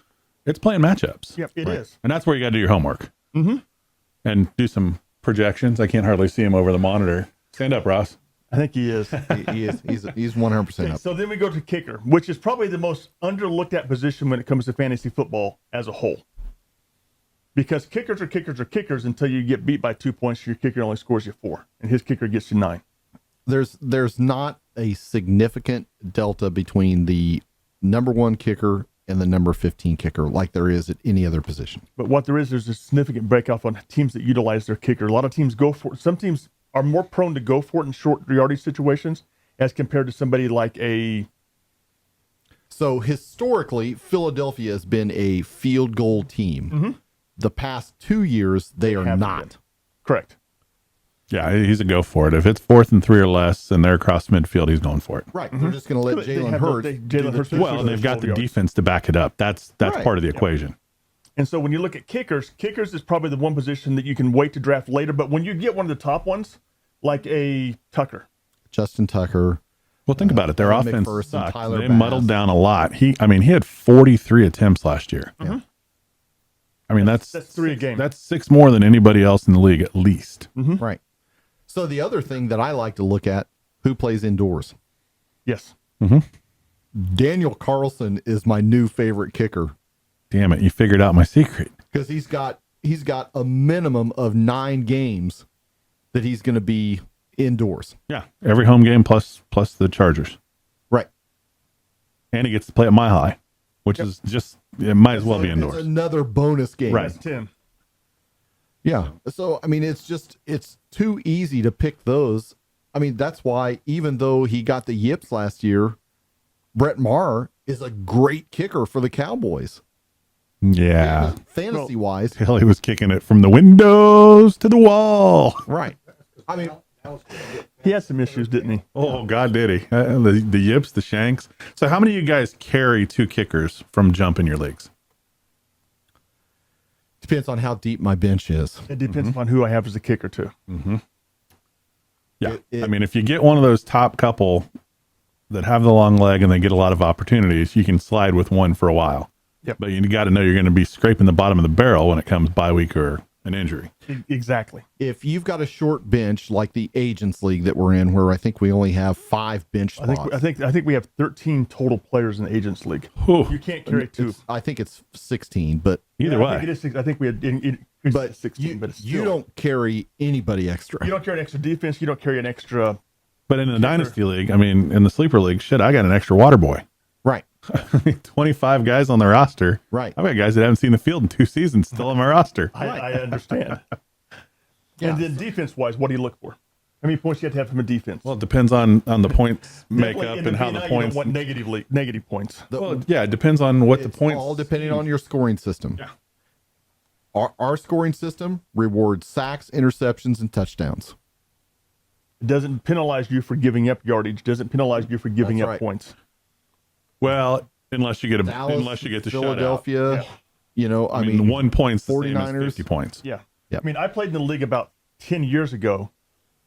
it's playing matchups. Yep, it is. And that's where you got to do your homework and do some projections. I can't hardly see him over the monitor. Stand up, Ross. I think he is. He is. He's 100% up. So then we go to kicker, which is probably the most underlooked at position when it comes to fantasy football as a whole. Because kickers are kickers are kickers until you get beat by 2 points. Your kicker only scores you 4, and his kicker gets you 9. There's not a significant delta between the number 1 kicker and the number 15 kicker like there is at any other position. But what there's a significant breakoff on teams that utilize their kicker. A lot of teams go for it. Some teams are more prone to go for it in short yardage situations as compared to somebody like a... So historically, Philadelphia has been a field goal team. The past 2 years, they are haven't not. been. Correct. Yeah, he's a go for it. If it's 4th and 3 or less and they're across midfield, he's going for it. Right. They're just going to let They Jalen have Hurts. Jalen do the Hurts- two- Well, and they've got the defense to back it up. That's Right. part of the equation. And so when you look at kickers is probably the one position that you can wait to draft later. But when you get one of the top ones, like a Tucker, Justin Tucker. Well, think about it. Their Adam offense McPherson, sucked. Tyler They Bass. muddled down a lot. He had 43 attempts last year. Yeah. I mean, that's 3 a game. That's 6 more than anybody else in the league, at least. Right. So the other thing that I like to look at, who plays indoors? Yes. Daniel Carlson is my new favorite kicker Damn it, you figured out my secret. because he's got a minimum of 9 games that he's going to be indoors. Yeah, every home game plus the Chargers, Right. and he gets to play at Mile High, which is just it might as well be indoors. It's another bonus game. Right. That's 10. Yeah. So, I mean, it's too easy to pick those. I mean, that's why even though he got the yips last year, Brett Maher is a great kicker for the Cowboys. Yeah, Fantasy wise. hell, he was kicking it from the windows to the wall. Right. I mean, He had some issues, didn't he? Oh God, did he? The yips, the shanks. So, how many of you guys carry 2 kickers from jump in your leagues? depends on how deep my bench is. It depends upon who I have as a kicker, too. Yeah, I mean, if you get one of those top couple that have the long leg and they get a lot of opportunities, you can slide with one for a while. Yep. But you got to know you're going to be scraping the bottom of the barrel when it comes bye week or an injury. Exactly. If you've got a short bench like the Agents League that we're in, where I think we only have 5 bench spots. I think we have 13 total players in the Agents League. Whew. You can't carry 2. I think it's 16, but Either I way, think it is 6. I think we had increased it to 16, but it's you still, don't carry anybody extra. you don't carry an extra defense. You don't carry an extra. but in the dynasty league, I mean, in the sleeper league, shit, I got an extra water boy. Right. 25 guys on the roster. Right. I've got guys that haven't seen the field in 2 seasons still on my roster. I understand. Yeah. And then defense wise, what do you look for? How many points do you have to have from a defense? Well, it depends on the points Definitely makeup in the and how the BNI, you points. don't want negative points. Well, yeah, it depends on what the It's points. all depending on your scoring system. Yeah. Our scoring system rewards sacks, interceptions, and touchdowns. It doesn't penalize you for giving up yardage. Doesn't penalize you for giving That's up right. points. Well, unless you get Dallas, the shutout. Philadelphia, Yeah. you know, I mean, 1 point's the same as 49ers. 50 points. Yeah. Yep. I mean, I played in the league about 10 years ago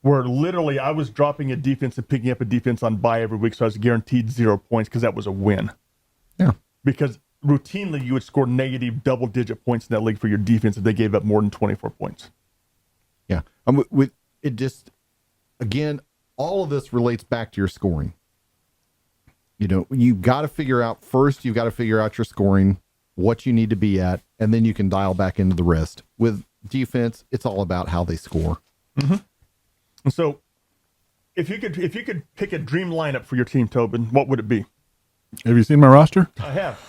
where literally I was dropping a defense and picking up a defense on bye every week. So I was guaranteed 0 points because that was a win. Yeah. Because routinely you would score negative double-digit points in that league for your defense if they gave up more than 24 points. Yeah. With it just, again, all of this relates back to your scoring. You know, you've got to figure out your scoring, what you need to be at, and then you can dial back into the rest. With defense, it's all about how they score. And so if you could pick a dream lineup for your team, Tobin, what would it be? Have you seen my roster? I have.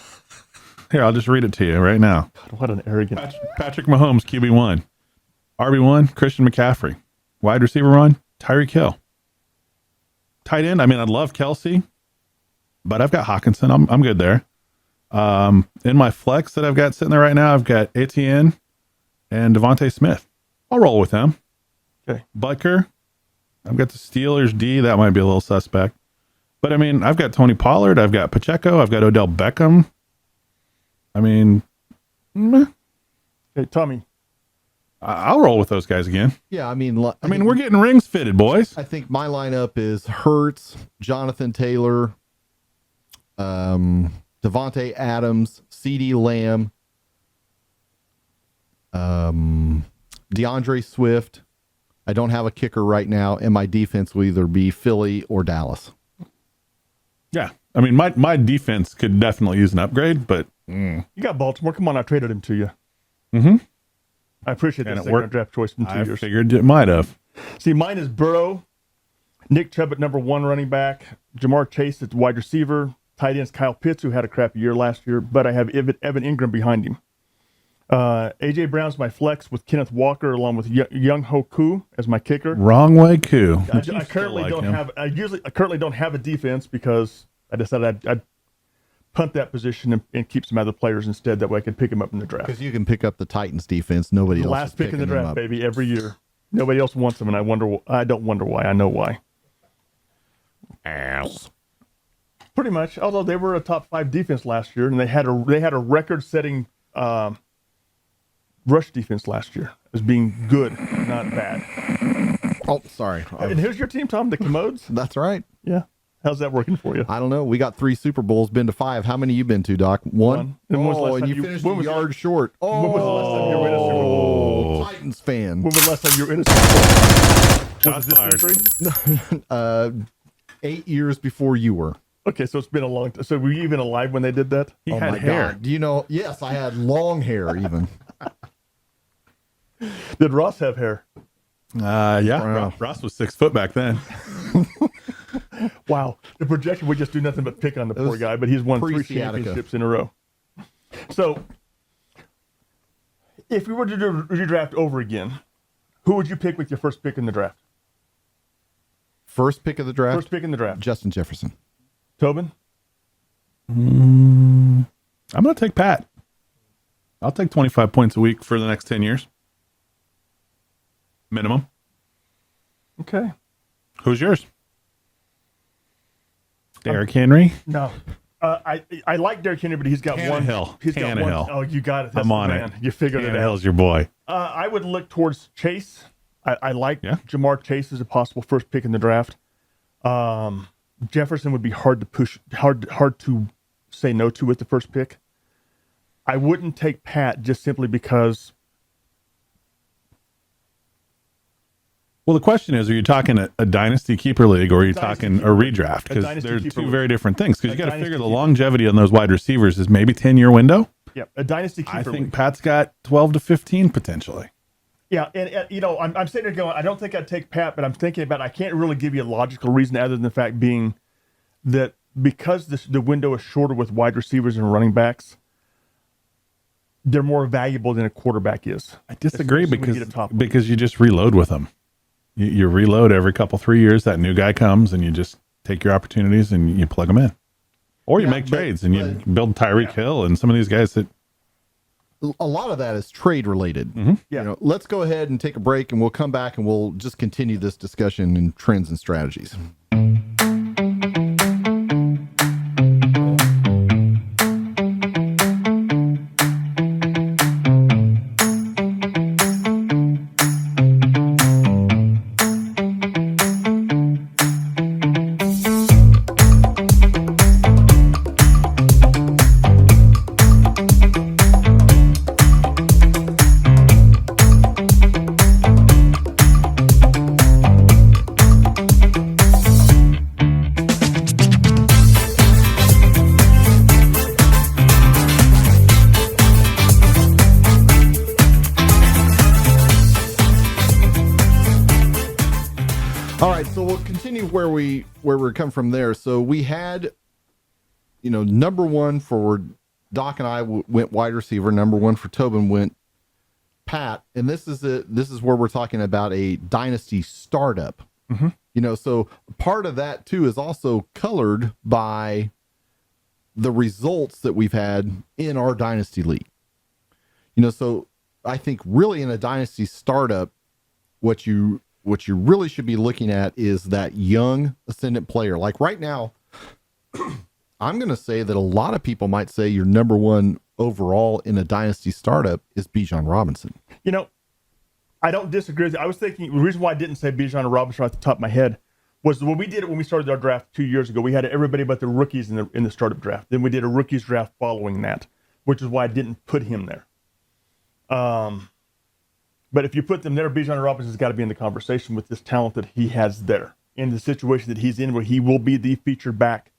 Here, I'll just read it to you right now. God, what an arrogant. Patrick Mahomes, QB1. RB1, Christian McCaffrey. Wide receiver 1, Tyreek Hill. Tight end, I mean, I love Kelsey, but I've got Hawkinson. I'm good there. In my flex that I've got sitting there right now, I've got Etienne and Devontae Smith. I'll roll with him. Okay. Butker. I've got the Steelers D. That might be a little suspect. But I mean, I've got Tony Pollard. I've got Pacheco. I've got Odell Beckham. I mean, meh. Okay, Tommy. I'll roll with those guys again. Yeah, I mean, We're getting rings fitted, boys. I think my lineup is Hurts, Jonathan Taylor, Devontae Adams, CeeDee Lamb, DeAndre Swift. I don't have a kicker right now, and my defense will either be Philly or Dallas. Yeah. I mean, my defense could definitely use an upgrade, but You got Baltimore. Come on, I traded him to you. Mm-hmm. I appreciate that And it second worked. draft choice in 2 I years. figured it might have. See, mine is Burrow, Nick Chubb at number 1 running back, Jamar Chase at wide receiver, tight ends Kyle Pitts, who had a crappy year last year, but I have Evan Ingram behind him. A.J. Brown's my flex with Kenneth Walker along with Young Ho Koo as my kicker. Wrong way, coup. I currently don't have. I currently don't have a defense because I decided I'd punt that position and keep some other players instead. That way I could pick them up in the draft. Because you can pick up the Titans defense. Nobody The else last is pick in the picking them draft, up. baby, every year. Nobody else wants them, and I don't wonder why. I know why. Pretty much. Although they were a top 5 defense last year, and they had a record-setting rush defense last year as being good, not bad. Oh, sorry. And here's your team, Tom, the Commodes. That's right. Yeah. How's that working for you? I don't know. We got 3 Super Bowls, been to 5. How many you been to, Doc? One. And when was the last Oh, and time you you- finished when a was the- yard short. Oh, when was the last time you were in a Super Bowl? Titans fan. When was the last time you were in a Super Bowl? Shots Was it fired. this century? 8 years before you were. Okay, so it's been a long time. So were you even alive when they did that? He Oh had my hair. God. Do you know? Yes, I had long hair even. Did Ross have hair? Yeah. Wow. Ross was 6 foot back then. Wow. The projection would just do nothing but pick on the poor was guy, but he's won 3 pre-sciatica. championships in a row. So, if we were to do redraft over again, who would you pick with your first pick in the draft? First pick of the draft, First pick in the draft. Justin Jefferson. Tobin? I'm going to take Pat. I'll take 25 points a week for the next 10 years. Minimum. Okay. Who's yours? Derrick Henry. No. I like Derrick Henry, but he's got one. Tannehill. He's got one. Tannehill. Oh, you got it. That's I'm the on man. it. You figured it out. Tannehill's your boy. I would look towards Chase. I like Yeah. Jamar Chase as a possible first pick in the draft. Jefferson would be hard to say no to with the first pick. I wouldn't take Pat just simply because. Well, the question is, are you talking a dynasty keeper league or are you Dynasty talking keeper a league. redraft? A Because dynasty they're keeper two league. very different things. Because A you got to dynasty figure the keeper. longevity on those wide receivers is maybe 10-year window. Yeah, a dynasty keeper. I think league. Pat's got 12 to 15 potentially. Yeah, and you know, I'm sitting there going, I don't think I'd take Pat, but I'm thinking about. I can't really give you a logical reason other than the fact being that because the window is shorter with wide receivers and running backs, they're more valuable than a quarterback is. I disagree Especially when you get a top one. because you just reload with them. You reload every couple 3 years. That new guy comes and you just take your opportunities and you plug them in, or you Yeah, make but- trades and you build Tyreek Hill and some of these guys that. A lot of that is trade related. Yeah. You know, let's go ahead and take a break, and we'll come back and we'll just continue this discussion in trends and strategies. All right, so we'll continue where we're come from there. So we had, number one for Doc and I went wide receiver. Number one for Tobin went Pat, and this is where we're talking about a dynasty startup. So part of that too is also colored by the results that we've had in our dynasty league. So I think really in a dynasty startup, what you really should be looking at is that young ascendant player. Like right now, I'm going to say that a lot of people might say your number one overall in a dynasty startup is Bijan Robinson. You know, I don't disagree with you. I was thinking the reason why I didn't say Bijan Robinson off the top of my head was when we did it when we started our draft 2 years ago. We had everybody but the rookies in the startup draft. Then we did a rookies draft following that, which is why I didn't put him there. But if you put them there, Bijan Robinson's got to be in the conversation with this talent that he has there in the situation that he's in, where he will be the featured back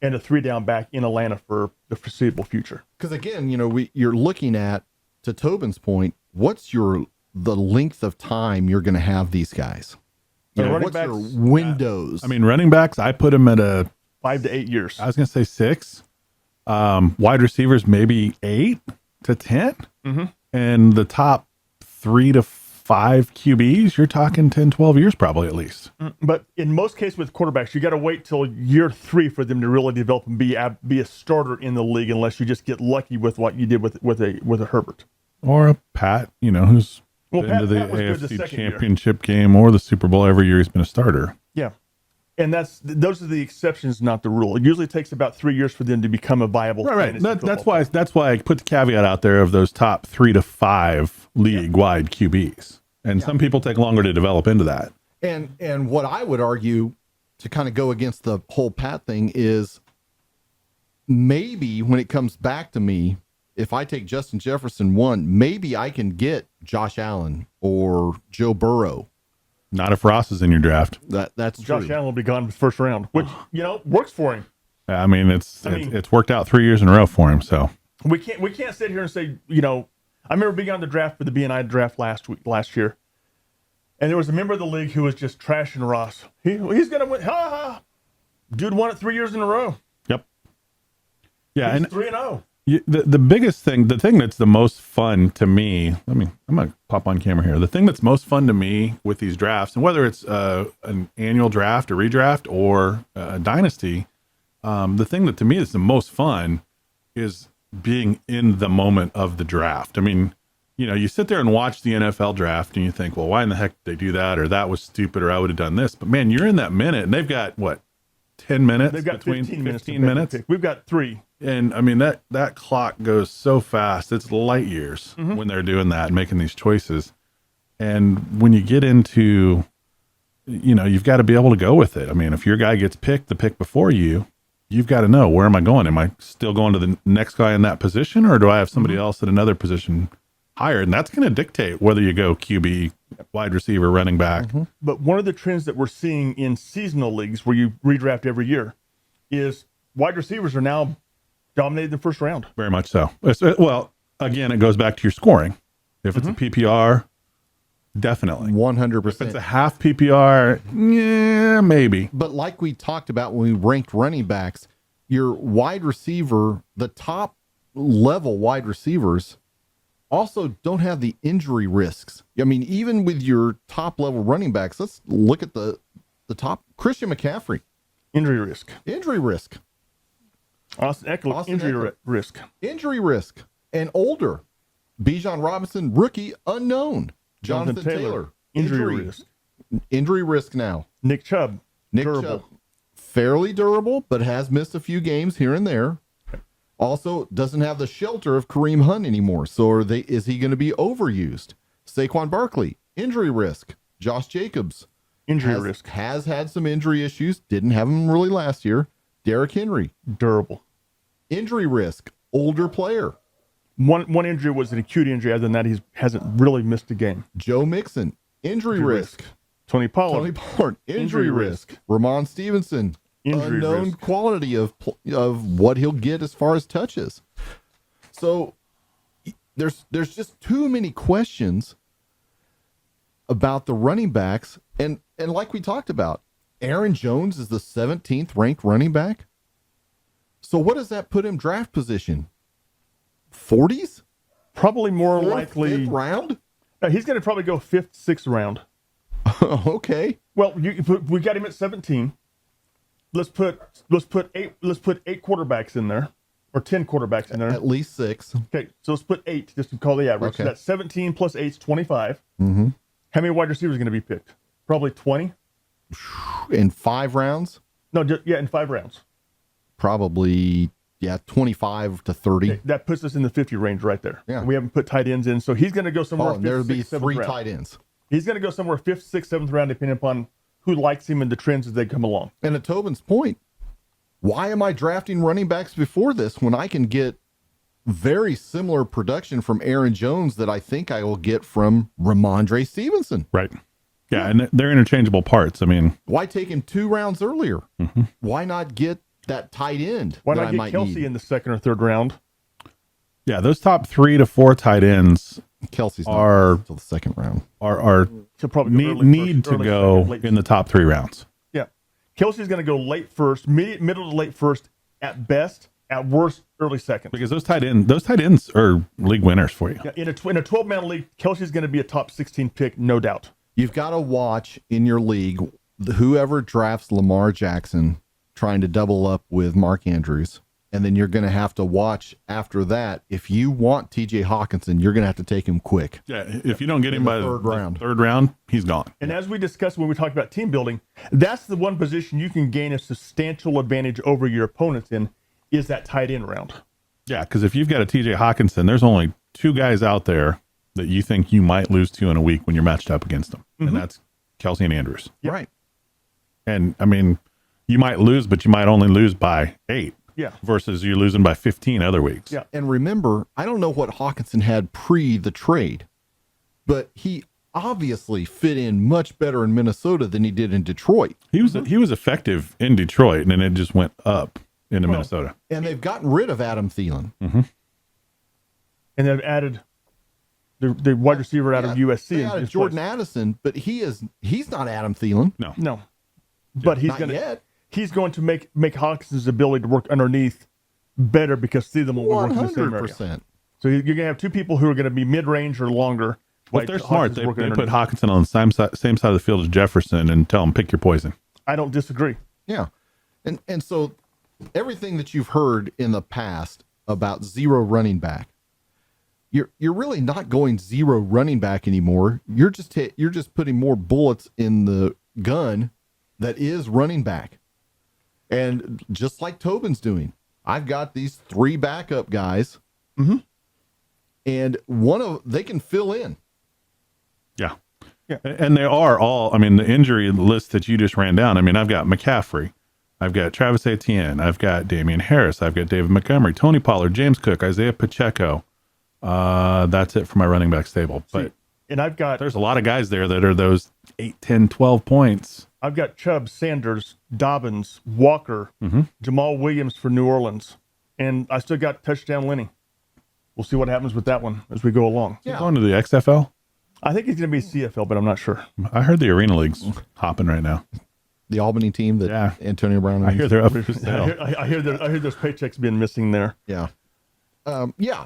and a 3-down back in Atlanta for the foreseeable future. Because again, you're looking at, to Tobin's point, what's the length of time you're going to have these guys? What's your windows? I mean, running backs, I put them at a 5 to 8 years. I was going to say 6. Wide receivers, maybe 8 to 10. Mm-hmm. And the top 3 to 5 QBs, you're talking 10, 12 years probably at least. But in most cases with quarterbacks, you got to wait till year 3 for them to really develop and be a starter in the league, unless you just get lucky with what you did with a Herbert Or a Pat, who's been to the AFC Championship game or the Super Bowl every year he's been a starter. Yeah. And those are the exceptions, not the rule. It usually takes about 3 years for them to become a viable. Right. That's why I put the caveat out there of those top 3 to 5 league-wide QBs. And some people take longer to develop into that. And what I would argue to kind of go against the whole Pat thing is maybe when it comes back to me, if I take Justin Jefferson 1, maybe I can get Josh Allen or Joe Burrow. Not if Ross is in your draft. That's true. Josh Allen will be gone in the first round, which works for him. I mean, it's worked out 3 years in a row for him. So we can't sit here and say, I remember being on the draft for the BNI draft last year, and there was a member of the league who was just trashing Ross. He's gonna win. Ha ha! Dude won it 3 years in a row. Yep. Yeah, He's and 3-0. The biggest thing, the thing that's the most fun to me, I'm going to pop on camera here. The thing that's most fun to me with these drafts, and whether it's an annual draft, a redraft, or a dynasty, the thing that to me is the most fun is being in the moment of the draft. I mean, you sit there and watch the NFL draft and you think, well, why in the heck did they do that? Or that was stupid, or I would have done this. But man, you're in that minute and they've got 10 minutes? They've got 15 minutes. We've got 3. And I mean, that clock goes so fast. It's light years when they're doing that and making these choices. And when you get into, you've got to be able to go with it. I mean, if your guy gets picked, the pick before you've got to know, where am I going? Am I still going to the next guy in that position, or do I have somebody else at another position higher? And that's going to dictate whether you go QB, wide receiver, running back. But one of the trends that we're seeing in seasonal leagues where you redraft every year is wide receivers are now dominated the first round. Very much so. Well, again, it goes back to your scoring. If it's a PPR, definitely. 100%. If it's a half PPR, yeah, maybe. But like we talked about when we ranked running backs, your wide receiver, the top level wide receivers also don't have the injury risks. I mean, even with your top level running backs, let's look at the top. Christian McCaffrey. Injury risk. Austin Eckler, injury risk. Injury risk. And older. Bijan Robinson, rookie, unknown. Jonathan Taylor. Injury risk. Injury risk now. Nick Chubb. Durable. Fairly durable, but has missed a few games here and there. Also, doesn't have the shelter of Kareem Hunt anymore. So is he going to be overused? Saquon Barkley, injury risk. Josh Jacobs, Injury risk. Has had some injury issues. Didn't have them really last year. Derrick Henry, Durable. Injury risk. Older player. One injury was an acute injury. Other than that, he hasn't really missed a game. Joe Mixon, injury risk. Tony Pollard, injury risk. Ramon Stevenson, injury unknown risk. quality of what he'll get as far as touches. So there's just too many questions about the running backs, and like we talked about, Aaron Jones is the 17th ranked running back. So what does that put him draft position? 40s? Probably more Fourth, likely. fifth round? He's going to probably go 5th, 6th round. Okay. Well, we got him at 17. Let's put 8 quarterbacks in there, or 10 quarterbacks in there. At least 6. Okay, so let's put 8 just to call the average. Okay. So that's 17 plus 8 is 25. How many wide receivers are going to be picked? Probably 20. In 5 rounds? No, in 5 rounds. Probably, 25 to 30. Okay, that puts us in the 50 range right there. Yeah. We haven't put tight ends in, so he's going to go somewhere. And there'll be 3 round. tight ends. He's going to go somewhere 5th, 6th, 7th round, depending upon who likes him and the trends as they come along. And at Tobin's point, why am I drafting running backs before this when I can get very similar production from Aaron Jones that I think I will get from Ramondre Stevenson? Right. Yeah, and they're interchangeable parts. I mean, Why take him 2 rounds earlier? Why not get that tight end? Why that not I get might Kelsey need? in the 2nd or 3rd round? yeah, those top 3 to 4 tight ends Kelsey's are- not until the 2nd round. are He'll probably go need to early go second, late in the top 3 rounds. Yeah. Kelsey's going to go late first, middle to late first at best, at worst, early second. Because those tight ends are league winners for you. Yeah, in a 12-man league, Kelsey's going to be a top 16 pick, no doubt. You've got to watch in your league whoever drafts Lamar Jackson trying to double up with Mark Andrews. And then you're going to have to watch after that. If you want TJ Hawkinson, you're going to have to take him quick. Yeah, if you don't get him by the 3rd round. 3rd round, he's gone. And as we discussed when we talked about team building, that's the one position you can gain a substantial advantage over your opponents in, is that tight end round. Yeah, because if you've got a TJ Hawkinson, there's only 2 guys out there that you think you might lose to in a week when you're matched up against them. And that's Kelsey and Andrews. Yep. Right. And I mean, you might lose, but you might only lose by 8. Yeah. Versus you losing by 15 other weeks. Yeah. And remember, I don't know what Hawkinson had pre the trade, but he obviously fit in much better in Minnesota than he did in Detroit. He was effective in Detroit, and then it just went up into Minnesota. And they've gotten rid of Adam Thielen. And they've added the wide receiver out of USC. They added Jordan Addison, but he's not Adam Thielen. No. But he's Not going to yet. he's going to make Hawkinson's ability to work underneath better because Thielen will work in the same area. 100%. So you're going to have 2 people who are going to be mid-range or longer. Well, if they're smart, they put Hawkinson on the same side of the field as Jefferson and tell him, pick your poison. I don't disagree. Yeah. And so everything that you've heard in the past about zero running back, you're really not going zero running back anymore. You're just putting more bullets in the gun that is running back. And just like Tobin's doing, I've got these 3 backup guys, and they can fill in. Yeah. And they are all, I mean, the injury list that you just ran down, I mean, I've got McCaffrey, I've got Travis Etienne, I've got Damian Harris, I've got David Montgomery, Tony Pollard, James Cook, Isaiah Pacheco. That's it for my running back stable. But And I've got there's a lot of guys there that are those 8, 10, 12 points. I've got Chubb, Sanders, Dobbins, Walker, Jamal Williams for New Orleans, and I still got touchdown Lenny. We'll see what happens with that one as we go along. Yeah. Going to the XFL? I think he's going to be CFL, but I'm not sure. I heard the Arena League's hopping right now. The Albany team that Antonio Brown owns. I hear they're up for sale. I hear there's paychecks being missing there. Yeah.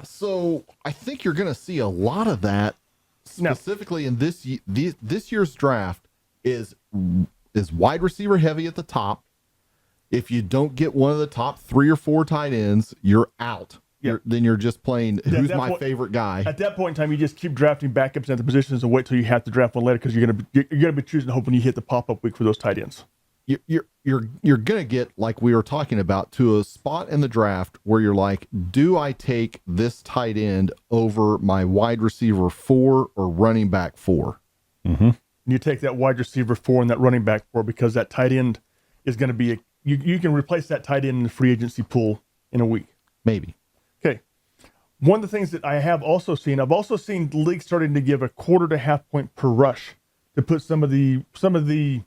So I think you're going to see a lot of that specifically in this year's draft is wide receiver heavy at the top. If you don't get one of the top 3 or 4 tight ends, you're out. Then you're just playing who's my favorite guy. At that point in time, you just keep drafting backups at the positions and wait till you have to draft one later because you're gonna be choosing to hope when you hit the pop-up week for those tight ends. You're gonna get, like we were talking about, to a spot in the draft where you're like, do I take this tight end over my wide receiver 4 or running back 4? You take that wide receiver 4 and that running back 4 because that tight end is going to be you can replace that tight end in the free agency pool in a week. Maybe. Okay. One of the things that I've also seen the league starting to give a 1/4 to half point per rush to put some of the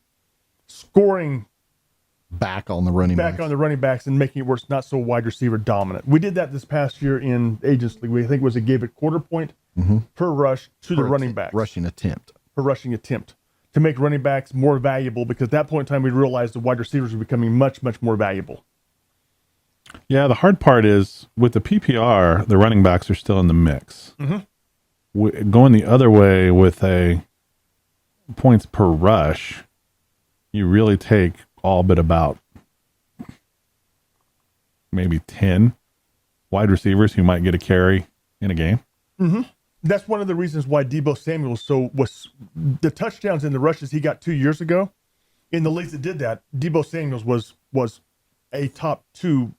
scoring back on the running backs and making it where it's not so wide receiver dominant. We did that this past year in Agents League. I think it gave it 1/4 point per rush to the running backs. Rushing attempt. Per rushing attempt to make running backs more valuable because at that point in time we realized the wide receivers were becoming much, much more valuable. Yeah, the hard part is with the PPR, the running backs are still in the mix. Going the other way with a points per rush, you really take all but about maybe 10 wide receivers who might get a carry in a game. that's one of the reasons why Deebo Samuel was the touchdowns and the rushes he got 2 years ago in the leagues that did that. Deebo Samuels was a top 2.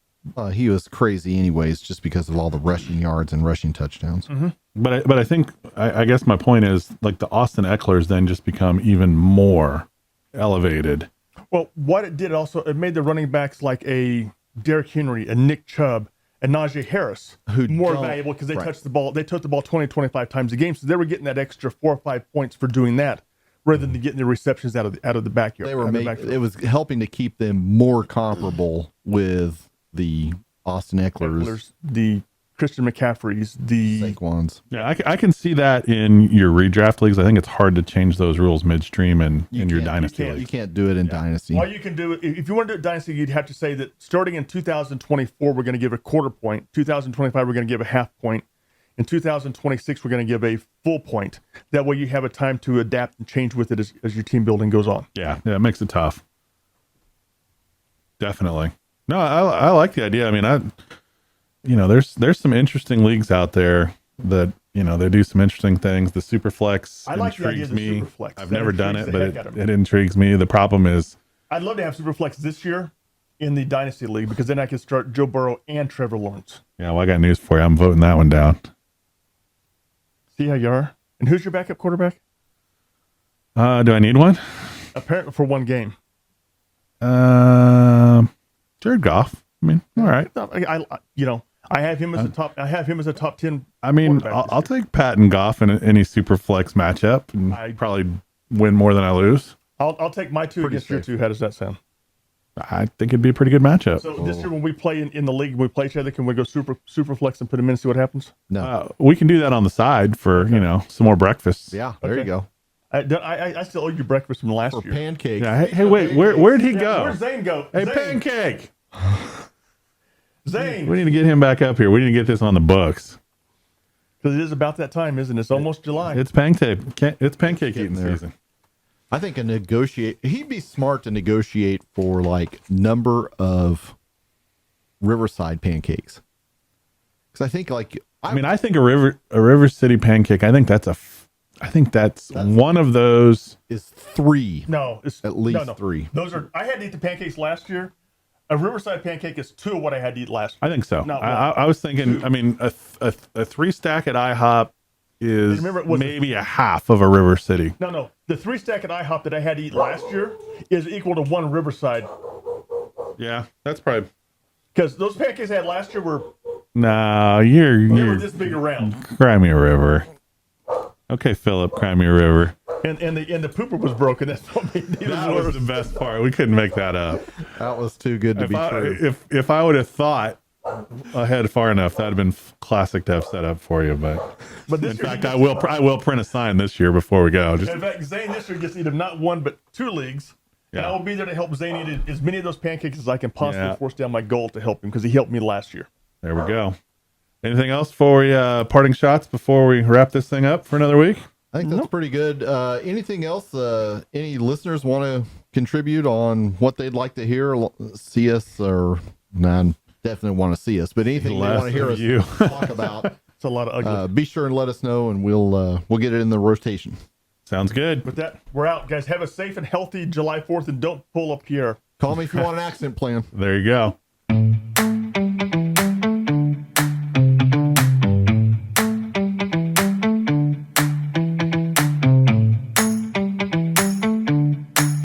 He was crazy anyways, just because of all the rushing yards and rushing touchdowns. Mm-hmm. But I think I guess my point is like the Austin Ecklers then just become even more elevated. Well, what it did also, it made the running backs like a Derrick Henry, a Nick Chubb, and Najee Harris more valuable because they touched the ball. They took the ball 20, 25 times a game, so they were getting that extra 4 or 5 points for doing that, rather than getting the receptions out of the backyard. It was helping to keep them more comparable with the Austin Ecklers, the Christian McCaffreys, the Saquons. Yeah, I can see that in your redraft leagues. I think it's hard to change those rules midstream in your dynasty leagues. You can't do it in dynasty. All you can do, if you want to do it dynasty, you'd have to say that starting in 2024, we're going to give a quarter point. 2025, we're going to give a half point. In 2026, we're going to give a full point. That way you have a time to adapt and change with it as your team building goes on. Yeah, it makes it tough. Definitely. No, I like the idea. I mean, there's some interesting leagues out there that, they do some interesting things. The Superflex I like the idea intrigues of the me. Superflex. I've That never done intrigues it, the but heck out of me. it intrigues me. The problem is, I'd love to have Superflex this year in the Dynasty League because then I could start Joe Burrow and Trevor Lawrence. yeah, well, I got news for you. I'm voting that one down. See how you are? And who's your backup quarterback? Do I need one? Apparently for one game. Jared Goff. I mean, all right. I have him as a top. I have him as a top 10. I mean, quarterback I'll this year. take Pat and Goff in any super flex matchup and probably win more than I lose. I'll take my two against your two. How does that sound? I think it'd be a pretty good matchup. So this year when we play in the league, we play each other. Can we go super flex and put him in and see what happens? No. We can do that on the side for some more breakfast. Yeah, there you go. I still owe you breakfast from last For year. pancakes. Yeah, hey, wait, where'd he go? Where's Zane go? Hey, Zane, Pancake! Zane. We need to get him back up here. We need to get this on the books. Because it is about that time, isn't it? It's almost July. It's pancake. It's pancake eating there. season. I think he'd be smart to negotiate for like number of Riverside pancakes. Because I think I think a River City pancake. I think that's one of those. is 3. No, it's At least no. 3. Those are. I had to eat the pancakes last year. A Riverside pancake is 2 of what I had to eat last year. I think so. Not I was thinking. 2. I mean, a 3-stack at IHOP is maybe a half of a River City. No. The 3-stack at IHOP that I had to eat last year is equal to 1 Riverside. Yeah, that's probably. Because those pancakes I had last year were They were this big around. Cry me a river. Okay, Philip, cry me a river. And the pooper was broken. That's what made it That was the best part. We couldn't make that up. That was too good to be true. If I would have thought ahead far enough, that'd have been classic to have set up for you. But this in year fact, I will print a sign this year before we go. In fact, Zane this year gets either not 1 but 2 leagues. And Yeah. I will be there to help Zane eat as many of those pancakes as I can possibly force down my goal to help him because he helped me last year. There we go. Anything else for we parting shots before we wrap this thing up for another week? I think that's pretty good. Anything else? Any listeners want to contribute on what they'd like to hear, see us, or definitely want to see us, but anything they want to hear us talk about, It's a lot of ugly. be sure and let us know, and we'll get it in the rotation. Sounds good. With that, we're out, guys. Have a safe and healthy July 4th, and don't pull up Pierre. Call me if you want an accident plan. There you go.